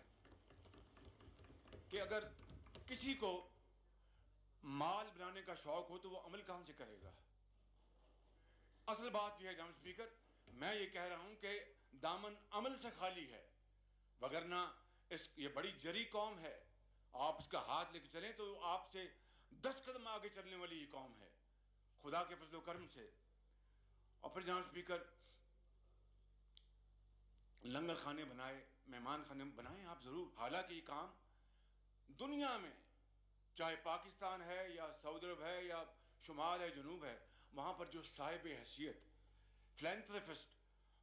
कि अगर किसी को माल बनाने का शौक हो तो वो अमल कहां से करेगा? असल बात यह है जनाब स्पीकर, मैं ये कह रहा हूं कि दामन अमल से खाली है, वगरना ये बड़ी जरी कौम है। आप इसका हाथ लेके चलें तो आपसे 10 कदम आगे चलने वाली ये कौम है, खुदा के फजल करम से। और फिर जनाब स्पीकर, लंगर खाने बनाए, मेहमान खाने बनाए आप जरूर। हालांकि ये काम दुनिया में, चाहे पाकिस्तान है या सऊदी अरब है या शुमाल है, जनूब है, वहां पर जो साहिब हैसियत फिलैंथ्रोपिस्ट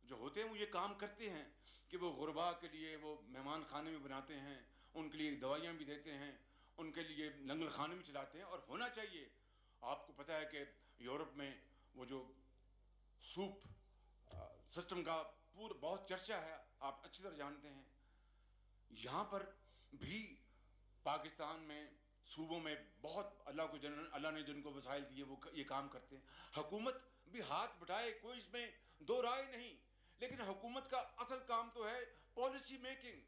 जो होते हैं वो ये काम करते हैं कि वो गुरबा के लिए वो मेहमान खाने भी बनाते हैं, उनके लिए दवाइयाँ भी देते हैं, उनके लिए लंगर खाने भी चलाते हैं। और होना चाहिए। आपको पता है कि यूरोप में वो जो सूप सिस्टम का बहुत चर्चा है, आप अच्छी तरह जानते हैं। यहाँ पर भी पाकिस्तान में सूबों में बहुत अल्लाह ने जिनको वसाइल दिए वो ये काम करते हैं। हुकूमत भी हाथ बटाए, कोई इसमें दो राय नहीं, लेकिन हुकूमत का असल काम तो है पॉलिसी मेकिंग।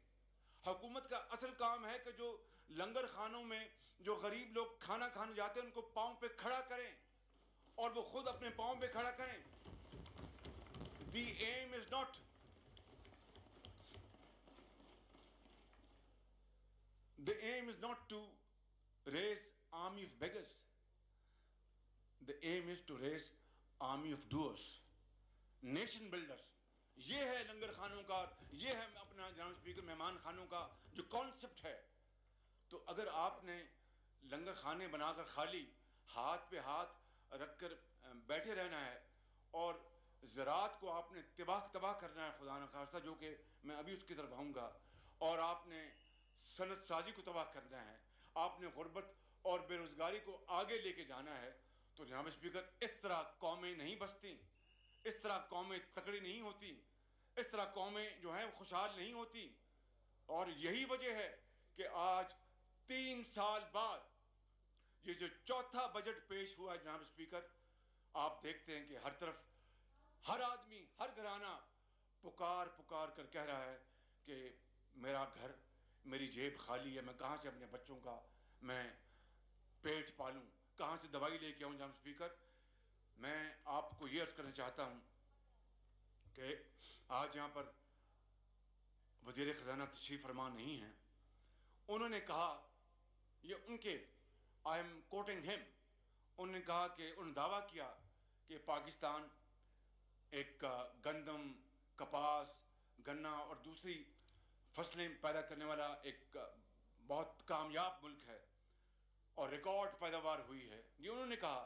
हुकूमत का असल काम है कि जो लंगर खानों में जो गरीब लोग खाना खाने जाते हैं उनको पांव पे खड़ा करें और वो खुद अपने पांव पे खड़ा करें। The aim is not to raise army of beggars. The aim is to raise army of doers, nation builders. ये है लंगर खानों का, ये है अपना जनाब स्पीकर मेहमान खानों का जो कॉन्सेप्ट है। तो अगर आपने लंगर खाने बनाकर खाली हाथ पे हाथ रखकर बैठे रहना है और ज़रात को आपने तबाह करना है, खुदा न खास्ता, जो कि मैं अभी उसकी तरफ आऊँगा, और आपने सनत साजी को तबाह करना है, आपने गुर्बत और बेरोज़गारी को आगे लेके जाना है, तो जनाब स्पीकर इस तरह कौमें नहीं बसती, इस तरह कौमें तकड़ी नहीं होती, इस तरह कौमें जो हैं खुशहाल नहीं होती। और यही वजह है कि आज 3 साल बाद ये जो चौथा बजट पेश हुआ है जनाब स्पीकर, आप देखते हैं कि हर तरफ हर आदमी, हर घराना पुकार कर कह रहा है कि मेरा घर, मेरी जेब खाली है, मैं कहां से अपने बच्चों का मैं पेट पालूं, कहां से दवाई लेके आऊं। जनाब स्पीकर, मैं आपको ये अर्ज करना चाहता हूं कि आज यहां पर वज़ीर ख़ज़ाना तशरीफ़ फरमा नहीं है। उन्होंने कहा, ये उनके, आई एम कोटिंग हिम, उन्होंने कहा कि उन्होंने दावा किया कि पाकिस्तान एक गंदम, कपास, गन्ना और दूसरी फसलें पैदा करने वाला एक बहुत कामयाब मुल्क है और रिकॉर्ड पैदावार हुई है, ये उन्होंने कहा।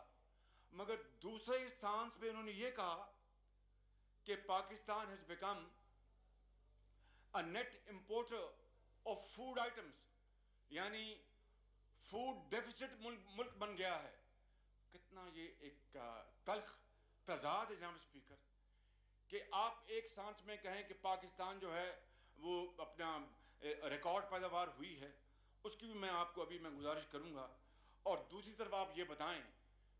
मगर दूसरे सांस पे उन्होंने ये कहा कि Pakistan has become a net importer of food items, यानी फूड डेफिसिट मुल्क बन गया है। कितना ये एक तल्ख तजाद है जनाब स्पीकर कि आप एक सांस में कहें कि पाकिस्तान जो है वो अपना रिकॉर्ड पैदावार हुई है, उसकी भी मैं आपको अभी मैं गुजारिश करूंगा, और दूसरी तरफ आप ये बताएं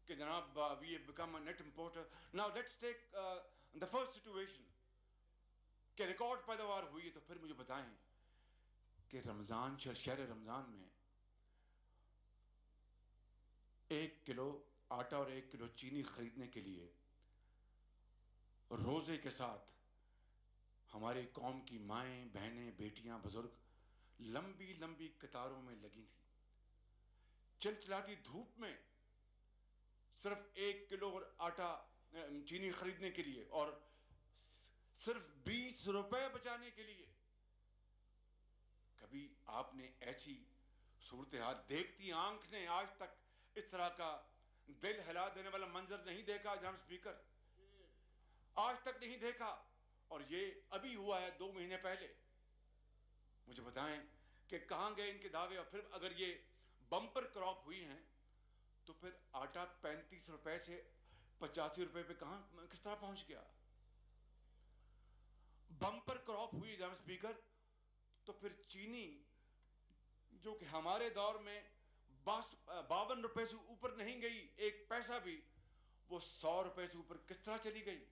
कि जनाब we have become a net importer. Now let's take the first situation कि रिकॉर्ड पैदावार हुई है, तो फिर मुझे बताएं कि रमजान, शहर रमजान में 1 किलो आटा और 1 किलो चीनी खरीदने के लिए रोजे के साथ हमारी कौम की माएं, बहनें, बेटियां, बुजुर्ग लंबी लंबी कतारों में लगी थी, चिलचिलाती धूप में, सिर्फ 1 किलो और आटा चीनी खरीदने के लिए और सिर्फ 20 रुपए बचाने के लिए। कभी आपने ऐसी सूरत हाल देखती आंख ने आज तक इस तरह का दिल हिला देने वाला मंजर नहीं देखा जनाब स्पीकर, आज तक नहीं देखा। और ये अभी हुआ है 2 महीने पहले। मुझे बताएं कि कहां गए इनके दावे। और फिर अगर ये बम्पर क्रॉप हुई हैं तो फिर आटा 35 रुपए से 85 रुपए पे कहां किस तरह पहुंच गया? बम्पर क्रॉप हुई जनाब स्पीकर, तो फिर चीनी जो कि हमारे दौर में 52 रुपए से ऊपर नहीं गई एक पैसा भी, वो 100 रुपए से ऊपर किस तरह चली गई?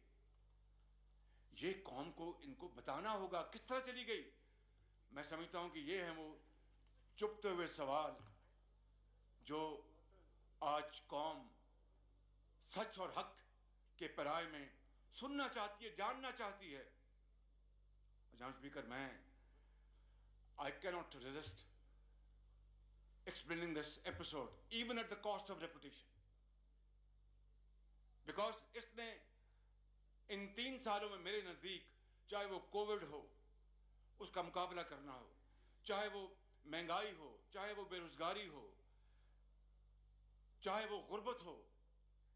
ये कौम को इनको बताना होगा किस तरह चली गई। मैं समझता हूं कि ये है वो चुपते हुए सवाल जो आज कौम सच और हक के पराये में सुनना चाहती है, जानना चाहती है। जनाब speaker, I cannot resist explaining this episode even at the cost of reputation, because इसने इन 3 सालों में मेरे नजदीक, चाहे वो कोविड हो उसका मुकाबला करना हो, चाहे वो महंगाई हो, चाहे वो बेरोजगारी हो, चाहे वो गुर्बत हो,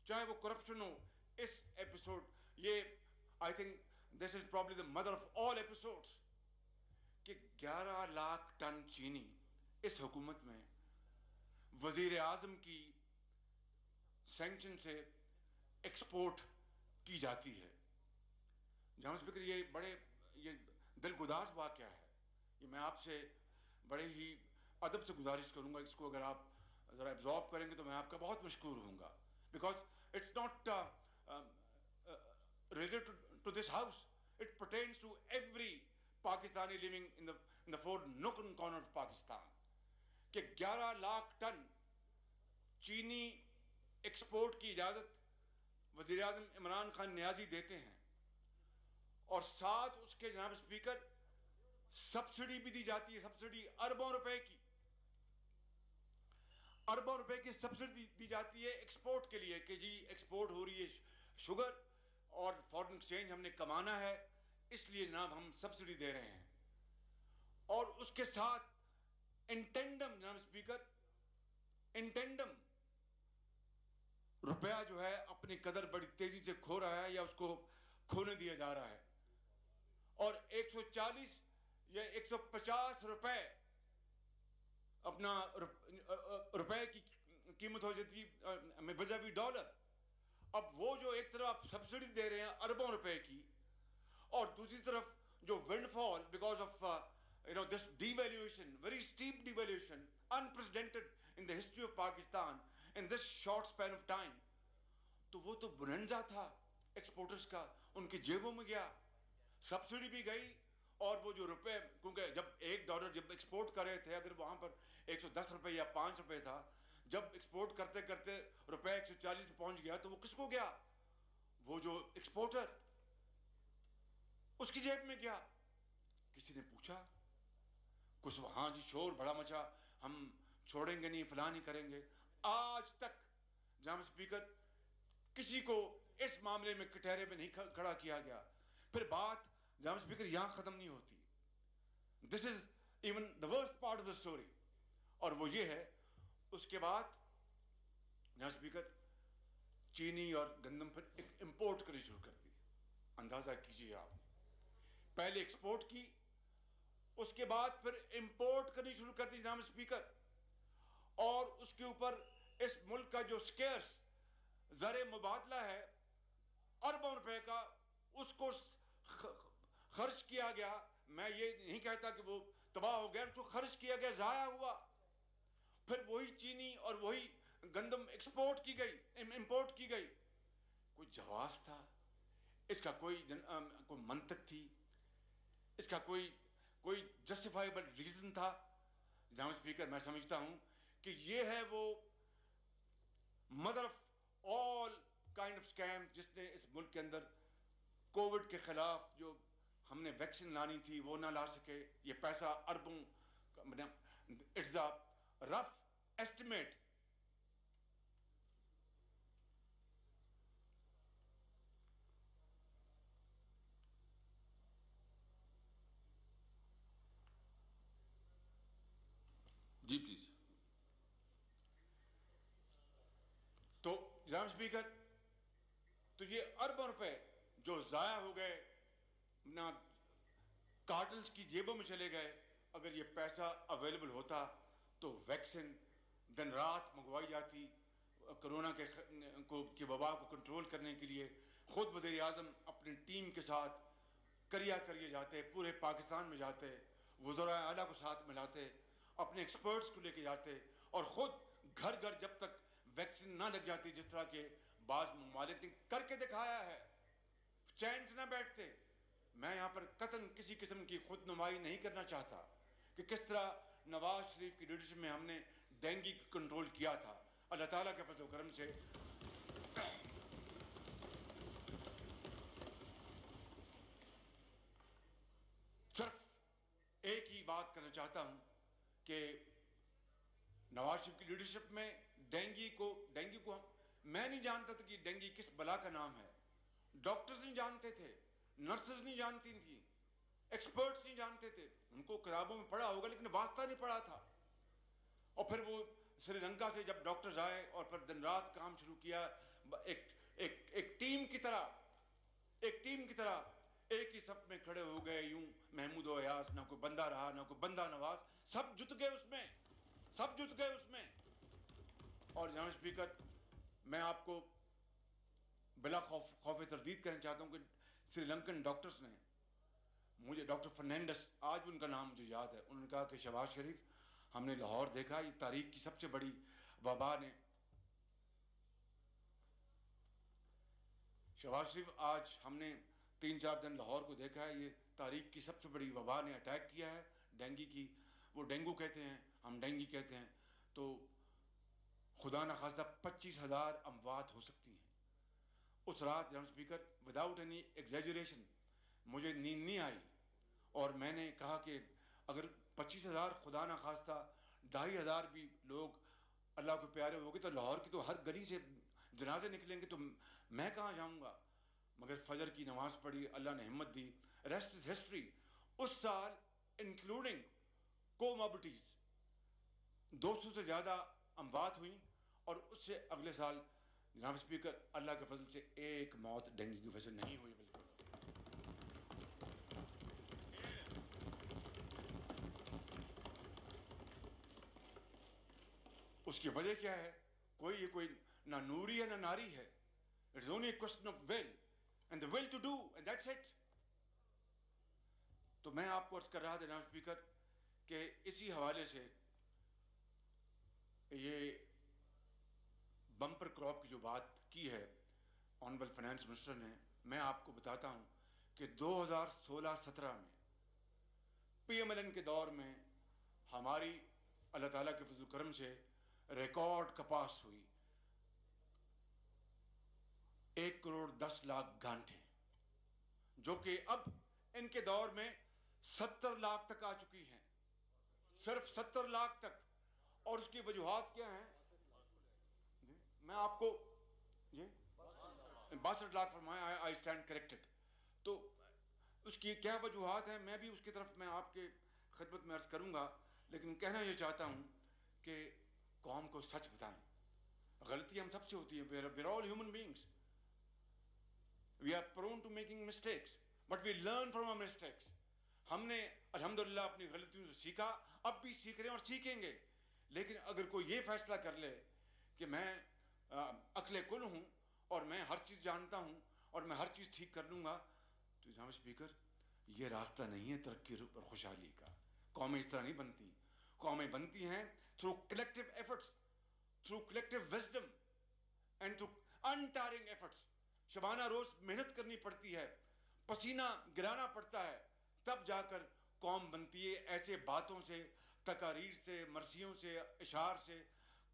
चाहे वो करप्शन हो, इस एपिसोड, ये I think this is probably the mother of all episodes, कि 11 लाख टन चीनी इस हुकूमत में वजीर आजम की सैंक्शन से एक्सपोर्ट की जाती है। जनाब स्पीकर, ये दिलगुदाज वाकया है। ये मैं आपसे बड़े ही अदब से गुजारिश करूंगा, इसको अगर आप जरा एब्जॉर्ब करेंगे तो मैं आपका बहुत मशकूर हूंगा, because it's not related to this house. It pertains to every Pakistani living in the 4 nook and corner of Pakistan. कि 11 लाख टन चीनी एक्सपोर्ट की इजाजत वजीर आजम इमरान खान नियाजी देते हैं, और साथ उसके जनाब स्पीकर सब्सिडी भी दी जाती है। सब्सिडी अरबों रुपए की, अरबों रुपए की सब्सिडी दी जाती है एक्सपोर्ट के लिए, कि जी एक्सपोर्ट हो रही है शुगर और फॉरेन एक्सचेंज हमने कमाना है, इसलिए जनाब हम सब्सिडी दे रहे हैं। और उसके साथ इंटेंडम जनाब स्पीकर, इंटेंडम रुपया जो है अपनी कदर बड़ी तेजी से खो रहा है या उसको खोने दिया जा रहा है। और 140 या 150 रुपए अपना रुपए की कीमत हो जाती है वजह भी डॉलर। अब वो जो एक तरफ सब्सिडी दे रहे हैं अरबों रुपए की, और दूसरी तरफ जो windfall because of this devaluation, very steep devaluation, unprecedented in the history of Pakistan in this short span of time, तो वो तो बुनंजा था एक्सपोर्टर्स का, उनकी जेबों में गया, सब्सिडी भी गई। और वो जो रुपए, क्योंकि जब $1 जब एक्सपोर्ट कर रहे थे, अगर वहां पर 110 रुपए या 5 रुपए था, जब एक्सपोर्ट करते करते रुपए 140 पहुंच गया, तो वो किसको गया? वो जो एक्सपोर्टर, उसकी जेब में गया। किसी ने पूछा कुछ, हाँ जी शोर बड़ा मचा, हम छोड़ेंगे नहीं, फलां नहीं करेंगे। आज तक जनाब स्पीकर किसी को इस मामले में कटहरे में नहीं खड़ा किया गया। फिर बात जनाब स्पीकर यहां खत्म नहीं होती। This is even the worst part of the story, और वो ये है, उसके बाद जनाब स्पीकर चीनी और गंदम फिर इंपोर्ट करनी शुरू कर दी। अंदाजा कीजिए आप, पहले एक्सपोर्ट की, उसके बाद फिर इंपोर्ट करनी शुरू कर दी जनाब स्पीकर। और उसके ऊपर इस मुल्क का जो स्केर्स ज़रे मुबादला है अरबों रुपए का, उसको खर्च किया गया। मैं ये नहीं कहता कि वो तबाह हो गया, उसको खर्च किया गया, जाया हुआ। फिर वही चीनी और वही गंदम एक्सपोर्ट की गई, इंपोर्ट की गई। कोई जवाब था इसका? कोई मंतक थी इसका? कोई जस्टिफाइबल रीजन था? जनाब स्पीकर, मैं समझता हूं कि ये है वो mother of all kind of scam, जिसने इस मुल्क के अंदर कोविड के खिलाफ जो हमने वैक्सीन लानी थी वो ना ला सके। ये पैसा अरबों, इट्स द रफ एस्टिमेट। जी प्लीज। जनाब स्पीकर, तो ये अरबों रुपए जो जाया हो गए ना, कार्टल्स की जेबों में चले गए, अगर ये पैसा अवेलेबल होता तो वैक्सीन दिन रात मंगवाई जाती, कोरोना की वबा को कंट्रोल करने के लिए खुद वज़ीर आज़म अपनी टीम के साथ करिए जाते, पूरे पाकिस्तान में जाते, वज़राए आला को साथ मिलाते, अपने एक्सपर्ट्स को लेके जाते और ख़ुद घर घर जब तक वैक्सीन ना लग जाती, जिस तरह के बाज़ ममालिक ने करके दिखाया है, चैन से ना बैठते। मैं यहाँ पर कतन किसी किस्म की खुद नुमाई नहीं करना चाहता कि किस तरह नवाज शरीफ की लीडरशिप में हमने डेंगू को कंट्रोल किया था। अल्लाह ताला के फज़ल करम से सिर्फ एक ही बात करना चाहता हूं कि नवाज शरीफ की लीडरशिप में डेंगू को मैं नहीं जानता था कि डेंगू किस बला का नाम है। डॉक्टर्स नहीं जानते थे, नर्सेज नहीं जानती थी, एक्सपर्ट्स नहीं जानते थे। उनको किताबों में पढ़ा होगा लेकिन वास्ता नहीं पढ़ा था। और फिर वो श्रीलंका से जब डॉक्टर्स आए और फिर दिन रात काम शुरू किया, एक टीम की तरह एक ही सब में खड़े हो गए, यूं महमूद और अयाज, ना कोई बंदा रहा ना कोई बंदा नवाज, सब जुट गए उसमें। और जनाब स्पीकर, मैं आपको बिला खौफ तरदीद करना चाहता हूं कि श्रीलंकन डॉक्टर्स ने मुझे, डॉक्टर फर्नांडिस, आज भी उनका नाम मुझे याद है, उन्होंने कहा कि शहबाज शरीफ, हमने लाहौर देखा, ये तारीख की सबसे बड़ी वबा ने, शहबाज शरीफ, आज हमने 3-4 दिन लाहौर को देखा है, ये तारीख की सबसे बड़ी वबा ने अटैक किया है, डेंगू की। वो डेंगू कहते हैं, हम डेंगू कहते हैं। तो खुदा न खास्ता 25,000 अमवात हो सकती हैं। उस रात जनाब स्पीकर, विदाउट एनी एग्जैजरेशन, मुझे नींद नहीं आई और मैंने कहा कि अगर 25,000 खुदा न खास्ता 2,500 भी लोग अल्लाह को प्यारे हो गए तो लाहौर की तो हर गली से जनाजे निकलेंगे, तो मैं कहाँ जाऊँगा। मगर फजर की नमाज पढ़ी, अल्लाह ने हिम्मत दी, रेस्ट इज हिस्ट्री। उस साल इंक्लूडिंग कोमॉर्बिडिटीज 200 से ज़्यादा अमवात हुई और उससे अगले साल जनाब स्पीकर, अल्लाह के फजल से एक मौत डेंगू की वजह से नहीं हुई। बिल्कुल उसकी वजह क्या है? कोई ना नूरी है ना नारी है। It's only a question of will and the will to do and that's it. तो मैं आपको अर्ज कर रहा था जनाब स्पीकर कि इसी हवाले से ये बम्पर क्रॉप की जो बात की है ऑनरेबल फाइनेंस मिनिस्टर ने, मैं आपको बताता हूं कि 2016-17 में PMLN के दौर में हमारी अल्लाह ताला के फजल करम से रिकॉर्ड कपास हुई 1,10,00,000 गांठें, जो कि अब इनके दौर में 70 लाख तक आ चुकी हैं, सिर्फ 70 लाख तक। और उसकी वजूहात क्या हैं? मैं आपको ये 62 लाख फरमाया, आई स्टैंड करेक्टेड। तो उसकी क्या वजूहात हैं, मैं भी उसकी तरफ मैं आपके खिदमत में अर्ज करूंगा, लेकिन कहना ये चाहता हूं कि कौम को सच बताएं। गलती हम सबसे होती है, we are all human beings, we are prone to making mistakes but we learn from our mistakes. हमने अल्हम्दुलिल्लाह अपनी गलतियों से सीखा, अब भी सीख रहे हैं और सीखेंगे। लेकिन अगर कोई ये फैसला कर ले कि मैं अक्ले कुल हूं और मैं हर चीज जानता हूं और मैं हर चीज ठीक कर लूंगा, तो जनाब स्पीकर, ये रास्ता नहीं है तरक्की और खुशहाली का। कौमें इस तरह नहीं बनती। कौमें बनती हैं through collective efforts, through collective wisdom and through untiring efforts. शबाना रोज मेहनत करनी पड़ती है, पसीना गिराना पड़ता है, तब जाकर कौम बनती है। ऐसे बातों से, तकारीर से, मरसियों से, इशार से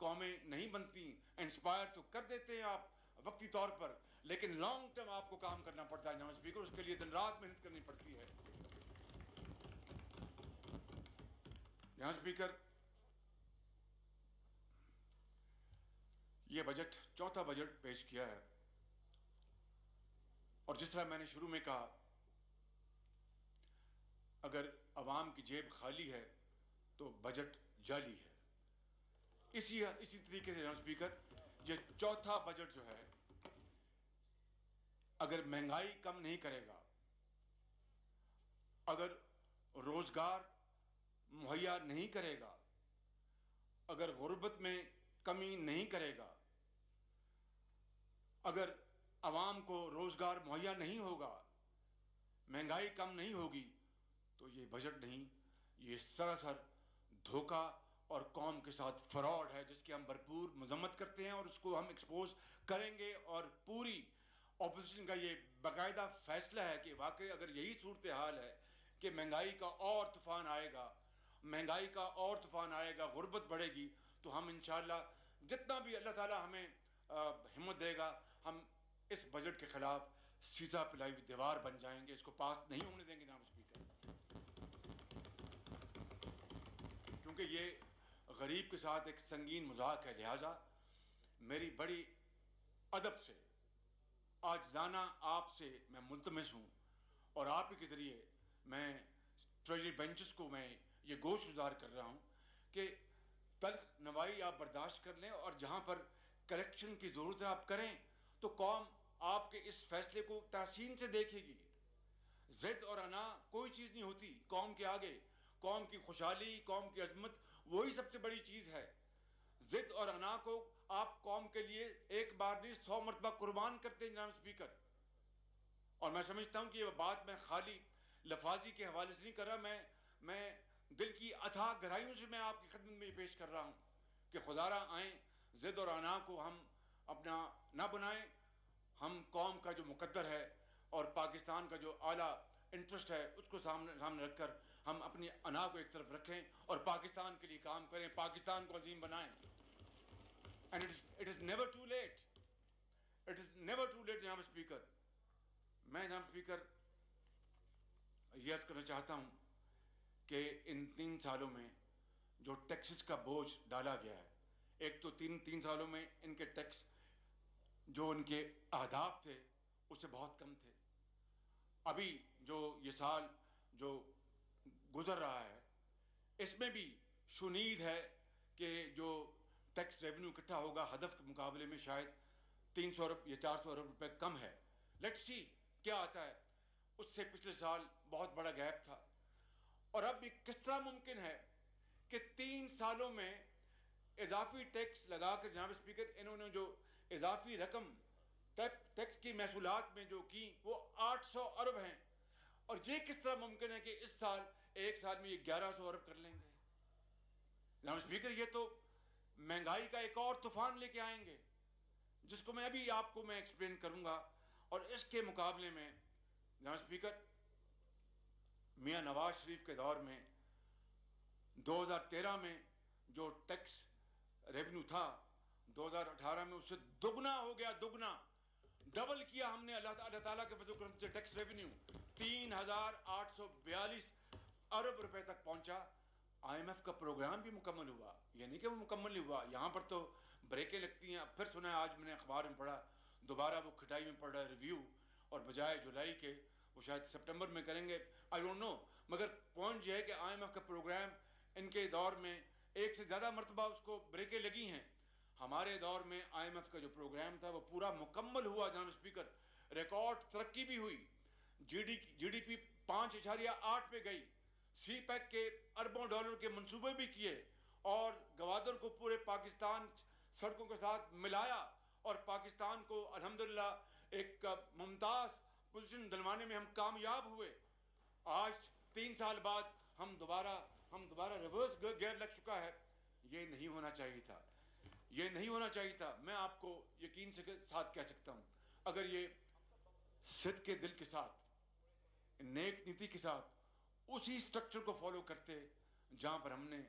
कौमें नहीं बनती। इंस्पायर तो कर देते हैं आप वक्ती तौर पर, लेकिन लॉन्ग टर्म आपको काम करना पड़ता है जनाब स्पीकर, उसके लिए दिन रात मेहनत करनी पड़ती है। जनाब स्पीकर, यह बजट चौथा बजट पेश किया है और जिस तरह मैंने शुरू में कहा, अगर अवाम की जेब खाली है तो बजट जाली है। इसी तरीके से जनाब स्पीकर, ये चौथा बजट जो है, अगर महंगाई कम नहीं करेगा, अगर रोजगार मुहैया नहीं करेगा, अगर गुर्बत में कमी नहीं करेगा, अगर आवाम को रोजगार मुहैया नहीं होगा, महंगाई कम नहीं होगी, तो ये बजट नहीं, ये सरासर धोखा और कौम के साथ फ्रॉड है, जिसकी हम भरपूर मजम्मत करते हैं और उसको हम एक्सपोज करेंगे। और पूरी ऑपोजिशन का ये बाकायदा फैसला है कि वाकई अगर यही सूरत हाल है कि महंगाई का और तूफान आएगा, महंगाई का और तूफान आएगा, गुर्बत बढ़ेगी, तो हम इंशाअल्लाह जितना भी अल्लाह ताला हमें हिम्मत देगा, हम इस बजट के खिलाफ सीधा पिलाई हुई दीवार बन जाएंगे, इसको पास नहीं होने देंगे जनाब स्पीकर। क्योंकि ये गरीब के साथ एक संगीन मजाक है। लिहाजा मेरी बड़ी अदब से आज जाना आपसे मैं मुल्तमस हूँ और आप ही के ज़रिए मैं ट्रेजरी बेंचेस को मैं ये गोश गुजार कर रहा हूँ कि तल्ख नवाई आप बर्दाश्त कर लें और जहाँ पर करेक्शन की ज़रूरत है आप करें, तो कौम आपके इस फैसले को तहसीन से देखेगी। जिद और अना कोई चीज़ नहीं होती कौम के आगे। कौम की खुशहाली, कौम की अजमत वही सबसे बड़ी चीज़ है। जिद और अना को आप कौम के लिए एक बार नहीं 100 मरतबा कुर्बान करते हैं जनाब स्पीकर। और मैं समझता हूँ कि ये बात मैं खाली लफाजी के हवाले से नहीं कर रहा, मैं दिल की अथाह गहराइयों से मैं आपकी खिदमत में पेश कर रहा हूँ कि खुदारा आए, जिद और अना को हम अपना ना बनाएं। हम कौम का जो मुकद्दर है और पाकिस्तान का जो आला इंटरेस्ट है उसको सामने रखकर हम अपनी अना को एक तरफ रखें और पाकिस्तान के लिए काम करें, पाकिस्तान को अजीम बनाएं। And it is never too late, it is never too late जनाब स्पीकर। मैं जनाब स्पीकर ये अर्ज करना चाहता हूँ कि इन 3 सालों में जो टैक्सेस का बोझ डाला गया है, एक तो तीन सालों में इनके टैक्स जो उनके अहदाफ थे उससे बहुत कम थे। अभी जो ये साल जो गुजर रहा है इसमें भी शुनीद है कि जो टैक्स रेवेन्यू इकट्ठा होगा हदफ के मुकाबले में शायद 300 अरब या 400 अरब रुपए कम है। लेट्स सी क्या आता है। उससे पिछले साल बहुत बड़ा गैप था और अब भी किस तरह मुमकिन है कि 3 सालों में इजाफी टैक्स लगाकर जनाब स्पीकर इन्होंने जो इजाफी रकम टैक्स की महसूलात में जो की वो 800 अरब हैं। और ये किस तरह मुमकिन है कि इस साल एक साल में ये 1100 अरब कर लेंगे। जनाब स्पीकर ये तो महंगाई का एक और तूफान लेके आएंगे जिसको मैं अभी आपको मैं एक्सप्लेन करूंगा। और इसके मुकाबले में जनाब स्पीकर मियां नवाज शरीफ के दौर में 2013 में जो टैक्स रेवेन्यू था 2018 में उससे दुगना हो गया, दुगना डबल किया हमने। अल्लाह ताला के फजल करम से टैक्स रेवेन्यू 3842 अरब रुपए तक पहुंचा। IMF का प्रोग्राम भी मुकम्मल हुआ, ये नहीं कि वो मुकम्मल नहीं हुआ, यहाँ पर तो ब्रेकें लगती हैं। फिर सुना है आज मैंने अखबार में पढ़ा दोबारा वो खटाई में पड़ रहा है रिव्यू, और बजाय जुलाई के वो शायद सितंबर में करेंगे, आई डोंट नो। मगर पॉइंट ये है कि IMF का प्रोग्राम इनके दौर में एक से ज़्यादा मरतबा उसको ब्रेकें लगी हैं। हमारे दौर में IMF का जो प्रोग्राम था वो पूरा मुकम्मल हुआ जनाब स्पीकर। रिकॉर्ड तरक्की भी हुई, GDP 5.8 पे गई, CPEC के अरबों डॉलर के मंसूबे भी किए और गवादर को पूरे पाकिस्तान सड़कों के साथ मिलाया और पाकिस्तान को अल्हम्दुलिल्लाह एक मुमताज़ पोजीशन दिलवाने में हम कामयाब हुए। आज 3 साल बाद हम दोबारा रिवर्स गियर लग चुका है। ये नहीं होना चाहिए था, ये नहीं होना चाहिए था। मैं आपको यकीन से साथ कह सकता हूँ, अगर ये सिद्ध के दिल के साथ, नेक नीति के साथ उसी स्ट्रक्चर को फॉलो करते जहाँ पर हमने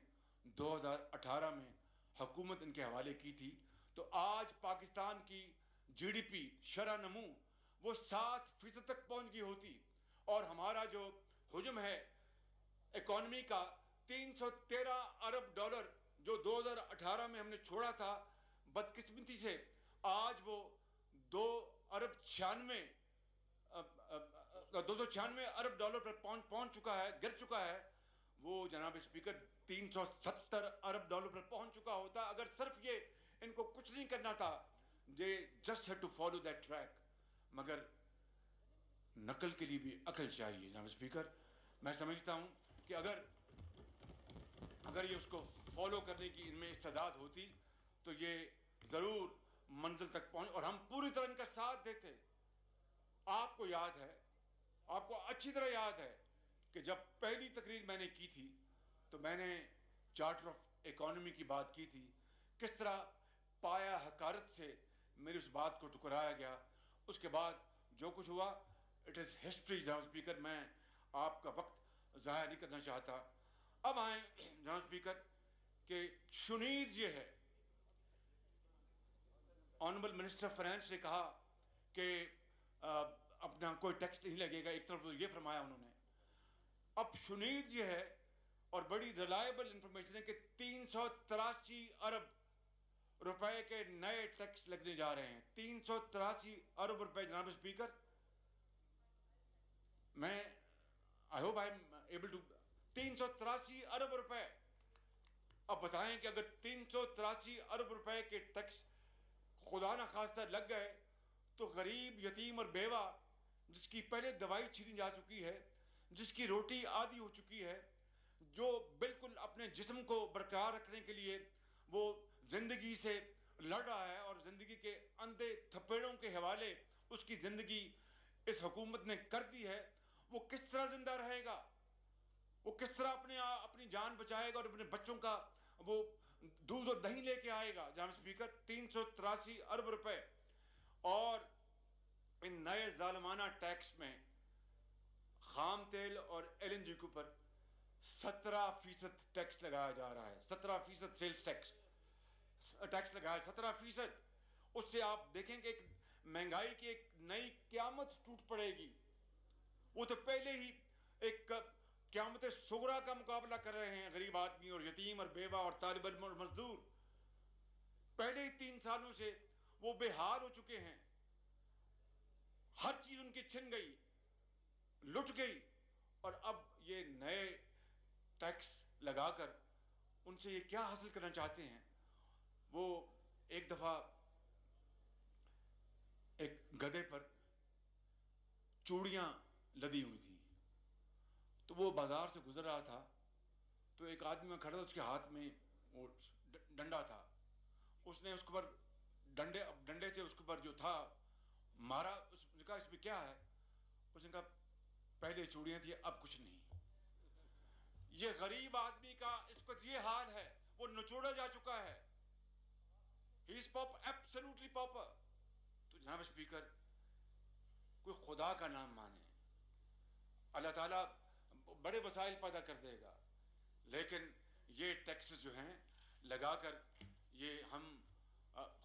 2018 में हुकूमत इनके हवाले की थी, तो आज पाकिस्तान की GDP शरह नमू वो 7% तक पहुँच गई होती और हमारा जो हुजम है इकॉनमी का 313 अरब डॉलर जो 2018 में हमने छोड़ा था, बदकिस्मती से आज वो 296 अरब डॉलर पर पहुंच चुका है, गिर चुका है। वो जनाब स्पीकर 370 अरब डॉलर पर पहुंच चुका होता अगर सिर्फ ये इनको कुछ नहीं करना था, they just had to follow that track. मगर नकल के लिए भी अकल चाहिए जनाब स्पीकर। मैं समझता हूं कि अगर ये उसको फॉलो करने की इनमें इस्तेदाद होती तो ये जरूर मंजिल तक पहुंच, और हम पूरी तरह इनका साथ देते। आपको याद है, आपको अच्छी तरह याद है कि जब पहली तकरीर मैंने की थी तो मैंने चार्टर ऑफ इकोनॉमी की बात की थी, किस तरह पाया हकारत से मेरी उस बात को ठुकराया गया। उसके बाद जो कुछ हुआ, इट इज़ हिस्ट्री जनाब स्पीकर। मैं आपका वक्त ज़ाया नहीं करना चाहता। अब आए जनाब स्पीकर कि शुनीद ये है, ऑनरेबल मिनिस्टर ऑफ फाइनेंस ने कहा कि अपना कोई टैक्स नहीं लगेगा, एक तरफ तो ये फरमाया उन्होंने। अब शुनीद ये है और बड़ी रिलायबल इंफॉर्मेशन है कि 383 अरब रुपए के नए टैक्स लगने जा रहे हैं। 383 अरब रुपए जनाब स्पीकर। मैं I hope I am able to 383 अरब रुपए। अब बताएं कि अगर 383 अरब रुपए के टैक्स खुदा ना खास्ता लग गए तो गरीब, यतीम और बेवा, जिसकी पहले दवाई छीनी जा चुकी है, जिसकी रोटी आधी हो चुकी है, जो बिल्कुल अपने जिस्म को बरकरार रखने के लिए वो जिंदगी से लड़ रहा है और जिंदगी के अंधे थप्पड़ों के हवाले उसकी जिंदगी इस हुकूमत ने कर दी है, वो किस तरह जिंदा रहेगा? वो किस तरह अपनी जान बचाएगा और अपने बच्चों का वो दूध और दही लेके आएगा? जनाब स्पीकर, 383 अरब रुपए। और इन नए जालिमाना टैक्स में खाम तेल और LNG के ऊपर 17% टैक्स लगाया जा रहा है। 17% सेल्स टैक्स लगाया है, 17%। उससे आप देखेंगे एक महंगाई की एक नई क़यामत टूट पड़ेगी। वो तो पहले ही एक क़यामत सुगरा का मुकाबला कर रहे हैं, गरीब आदमी और यतीम और बेवा और तालिब इल्म और मजदूर। पहले ही 3 सालों से वो बेहाल हो चुके हैं। हर चीज उनकी छिन गई, लुट गई, और अब ये नए टैक्स लगाकर उनसे ये क्या हासिल करना चाहते हैं? वो एक दफा एक गधे पर चूड़ियां लदी हुई थी, तो वो बाजार से गुजर रहा था, तो एक आदमी खड़ा था, उसके हाथ में वो डंडा था। उसने उसके ऊपर डंडे से उसके ऊपर जो था मारा। उसने कहा इसमें क्या है? उसने कहा पहले चूड़ियां थी, अब कुछ नहीं। ये गरीब आदमी का इस वक्त ये हाल है, वो निचोड़ा जा चुका है। He is absolutely pauper. तो जनाब स्पीकर, कोई खुदा का नाम माने, अल्लाह ताला बड़े वसाइल पैदा कर देगा, लेकिन ये टैक्सेस जो हैं लगाकर ये हम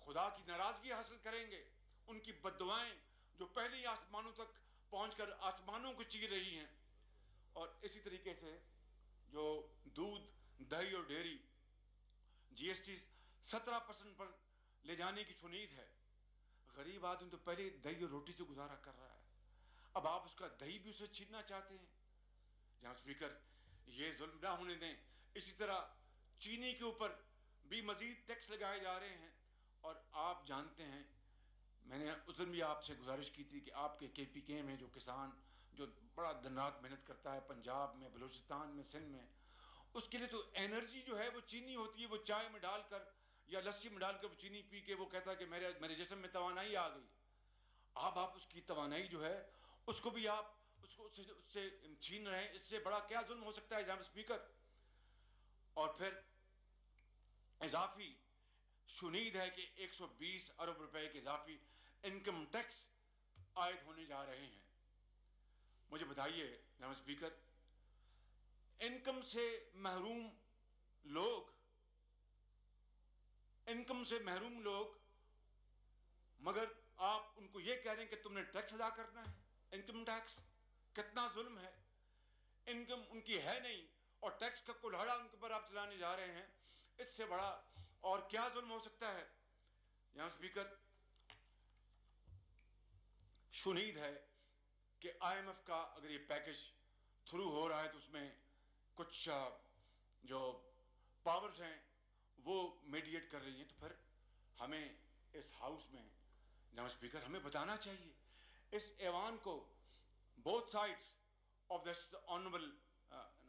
खुदा की नाराजगी हासिल करेंगे। उनकी बद्दुआएं जो पहले ही आसमानों तक पहुंचकर आसमानों को चीर रही हैं। और इसी तरीके से जो दूध, दही और डेयरी GST 17% पर ले जाने की चुनीद है। गरीब आदमी तो पहले दही और रोटी से गुजारा कर रहा है, अब आप उसका दही भी उसे छीनना चाहते हैं। जनाब स्पीकर, ये जुल्म ना होने दें। इसी तरह चीनी के ऊपर भी मजीद टैक्स लगाए जा रहे हैं। और आप जानते हैं, मैंने उस दिन भी आपसे गुजारिश की थी कि आपके KPK में जो किसान जो बड़ा दिन रात मेहनत करता है, पंजाब में, बलूचिस्तान में, सिंध में, उसके लिए तो एनर्जी जो है वो चीनी होती है। वो चाय में डालकर या लस्सी में डालकर वो चीनी पी के वो कहता है कि मेरे जिस्म में तवानाई आ गई। अब आप उसकी तवानाई जो है उसको भी आप उससे छीन रहे हैं। इससे बड़ा क्या जुल्म हो सकता है जनाब स्पीकर? और फिर इजाफी शुनीद है कि 120 अरब रुपए के इजाफी इनकम टैक्स आयद होने जा रहे हैं। मुझे बताइए जनाब स्पीकर, इनकम से महरूम लोग, मगर आप उनको ये कह रहे हैं कि तुमने टैक्स अदा करना है। इनकम टैक्स कितना जुल्म है। इनकम उनकी है नहीं और टैक्स का कुल्हाड़ा उनके ऊपर आप चलाने जा रहे हैं। इससे बड़ा और क्या जुल्म हो सकता है? यहां स्पीकर, शुनीद है कि IMF का अगर ये पैकेज थ्रू हो रहा है तो उसमें कुछ जो पावर्स हैं वो मीडिएट कर रही हैं। तो फिर हमें इस हाउस में जनाब स्पीकर हमें बताना चाहिए, इस ऐवान को, both sides of this honourable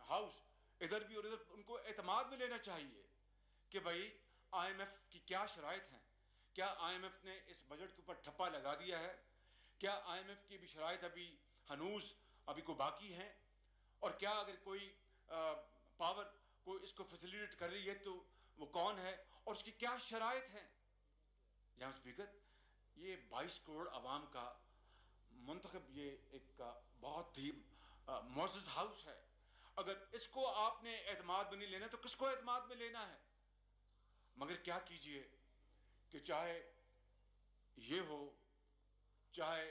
house, इधर भी और इधर, उनको एतमाद में लेना चाहिए कि भाई IMF की क्या शराइत हैं, क्या IMF ने इस बजट के ऊपर ठप्पा लगा दिया है, क्या IMF की भी शराइत अभी हनूज अभी को बाकी हैं, और क्या अगर कोई पावर को इसको फैसिलिटेट कर रही है तो वो कौन है और उसकी क्या शराइत हैं। जनाब स्पीकर, ये 22 करोड़ आवाम का मुंतखब ये एक बहुत ही मुअज़्ज़ज़ हाउस है, अगर इसको आपने एतमाद में नहीं लेना तो किसको एतमाद में लेना है। मगर क्या कीजिए कि चाहे ये हो, चाहे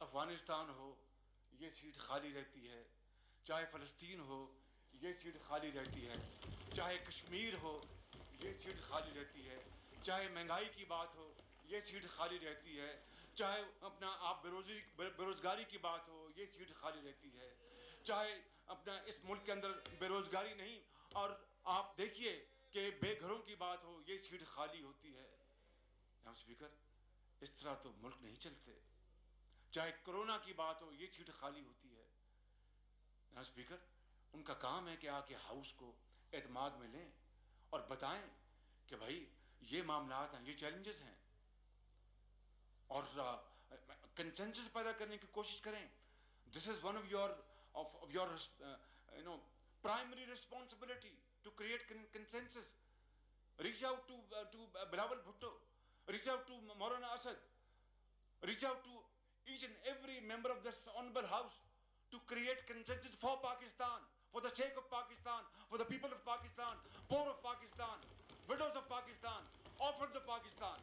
अफगानिस्तान हो, ये सीट खाली रहती है, चाहे फ़लस्तीन हो, ये सीट खाली रहती है, चाहे कश्मीर हो, ये सीट खाली रहती है, चाहे महंगाई की बात हो, ये सीट खाली रहती है, चाहे अपना आप बेरोज़गारी की बात हो, ये सीट खाली रहती है, चाहे अपना इस मुल्क के अंदर बेरोज़गारी नहीं और आप देखिए कि बेघरों की बात हो, ये सीट खाली होती है। जनाब स्पीकर, इस तरह तो मुल्क नहीं चलते। चाहे कोरोना की बात हो, ये सीट खाली होती है। जनाब स्पीकर, उनका काम है कि आके हाउस को एतमाद में लें और बताएं कि भाई ये मामलात हैं, ये चैलेंजेस हैं, और कंसेंसस पैदा करने की कोशिश करें। This is one of your primary responsibility to create consensus. Reach out to Bilawal Bhutto, reach out to Maulana Asad, reach out to each and every member of this honorable house to create consensus for Pakistan, for the sake of Pakistan, for the people of Pakistan, poor of Pakistan, widows of Pakistan, orphans of Pakistan.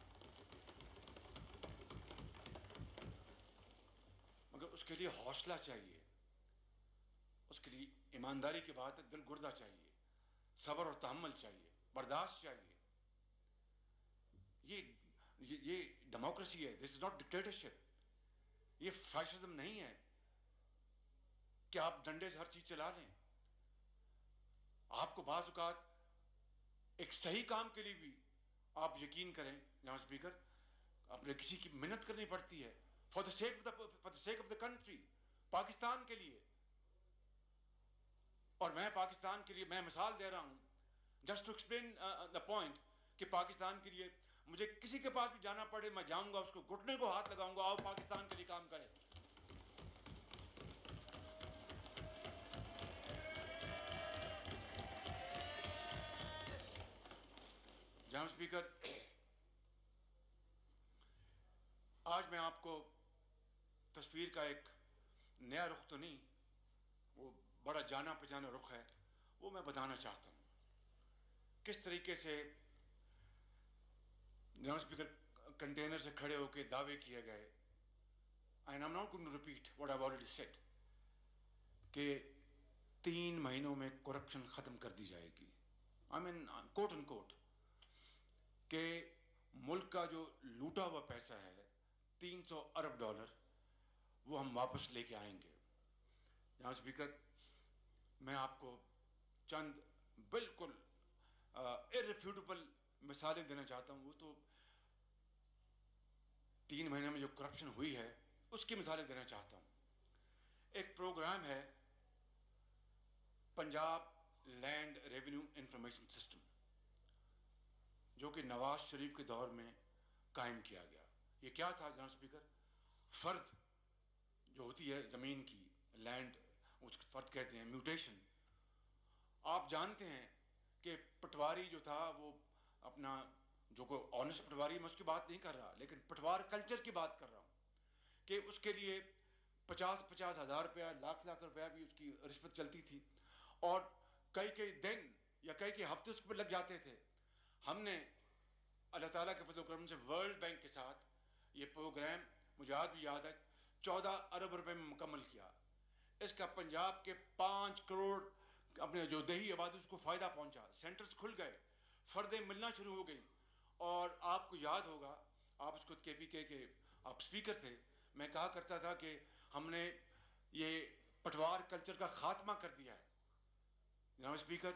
मगर उसके लिए हौसला चाहिए, उसके लिए ईमानदारी की बात है, दिल गुर्दा चाहिए, सब्र और तहम्मुल चाहिए, बर्दाश्त चाहिए। ये डेमोक्रेसी है, दिस इज नॉट डिक्टेटरशिप। ये फैशिज्म नहीं है कि आप डंडे से हर चीज चला लें। आपको बाज़ औक़ात एक सही काम के लिए भी आप यकीन करें जनाब स्पीकर, अपने किसी की मिन्नत करनी पड़ती है for the sake of the country, Pakistan के लिए। और मैं पाकिस्तान के लिए मैं मिसाल दे रहा हूं just to explain the point कि पाकिस्तान के लिए मुझे किसी के पास भी जाना पड़े, मैं जाऊंगा, उसको घुटने को हाथ लगाऊंगा, आओ पाकिस्तान के लिए काम करें। जनाब स्पीकर, आज मैं आपको तस्वीर का एक नया रुख तो नहीं, वो बड़ा जाना पहचाना रुख है, वो मैं बताना चाहता हूँ किस तरीके से जनाब स्पीकर कंटेनर से खड़े होकर दावे किए गए। And I am not going to repeat what I have already said कि 3 महीनों में करप्शन खत्म कर दी जाएगी। I mean quote and quote कि मुल्क का जो लूटा हुआ पैसा है $300 अरब, वो हम वापस लेके आएंगे। जनाब स्पीकर, मैं आपको चंद बिल्कुल इररिफ्यूटेबल मिसालें देना चाहता हूँ। वो तो 3 महीने में जो करप्शन हुई है उसकी मिसालें देना चाहता हूँ। एक प्रोग्राम है Punjab land revenue information system, जो कि नवाज शरीफ के दौर में कायम किया गया। ये क्या था जनाब स्पीकर? फर्द जो होती है ज़मीन की, लैंड, उसको फर्द कहते हैं, म्यूटेशन। आप जानते हैं कि पटवारी जो था वो अपना, जो को ऑनेस्ट पटवारी, मैं उसकी बात नहीं कर रहा, लेकिन पटवार कल्चर की बात कर रहा हूँ कि उसके लिए 50-50 हज़ार रुपया, लाख रुपया भी उसकी रिश्वत चलती थी, और कई दिन या कई हफ्ते उसके पर लग जाते थे। हमने अल्लाह ताला के फज़ल करम से वर्ल्ड बैंक के साथ ये प्रोग्राम, मुझे आज भी याद है, 14 अरब रुपए में मुकम्मल किया। इसका पंजाब के 5 करोड़ अपने जो दही आबादी उसको फ़ायदा पहुंचा। सेंटर्स खुल गए, फ़र्दें मिलना शुरू हो गई। और आपको याद होगा, आप उसको KPK के आप स्पीकर थे, मैं कहा करता था कि हमने ये पटवार कल्चर का खात्मा कर दिया है। जनाब स्पीकर,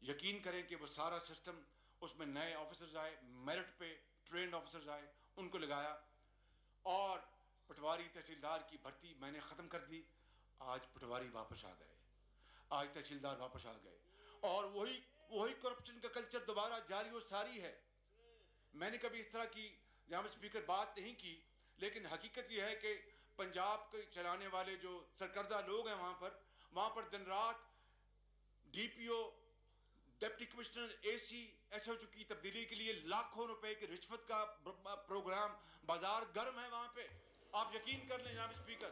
यकीन करें कि वो सारा सिस्टम उसमें नए ऑफिसर्स आए, मेरिट पे ट्रेंड ऑफिसर्स आए, उनको लगाया और पटवारी तहसीलदार की भर्ती मैंने ख़त्म कर दी। आज पटवारी वापस आ गए, आज तहसीलदार वापस आ गए और वही करप्शन का कल्चर दोबारा जारी और सारी है। मैंने कभी इस तरह की जनाब स्पीकर बात नहीं की, लेकिन हकीकत यह है कि पंजाब के चलाने वाले जो सरकर्दा लोग हैं वहाँ पर दिन रात DPO, deputy commissioner, AC, SHO की तब्दीली के लिए लाखों रुपए की रिश्वत का प्रोग्राम, बाजार गर्म है वहां पे। आप यकीन कर लें जनाब स्पीकर।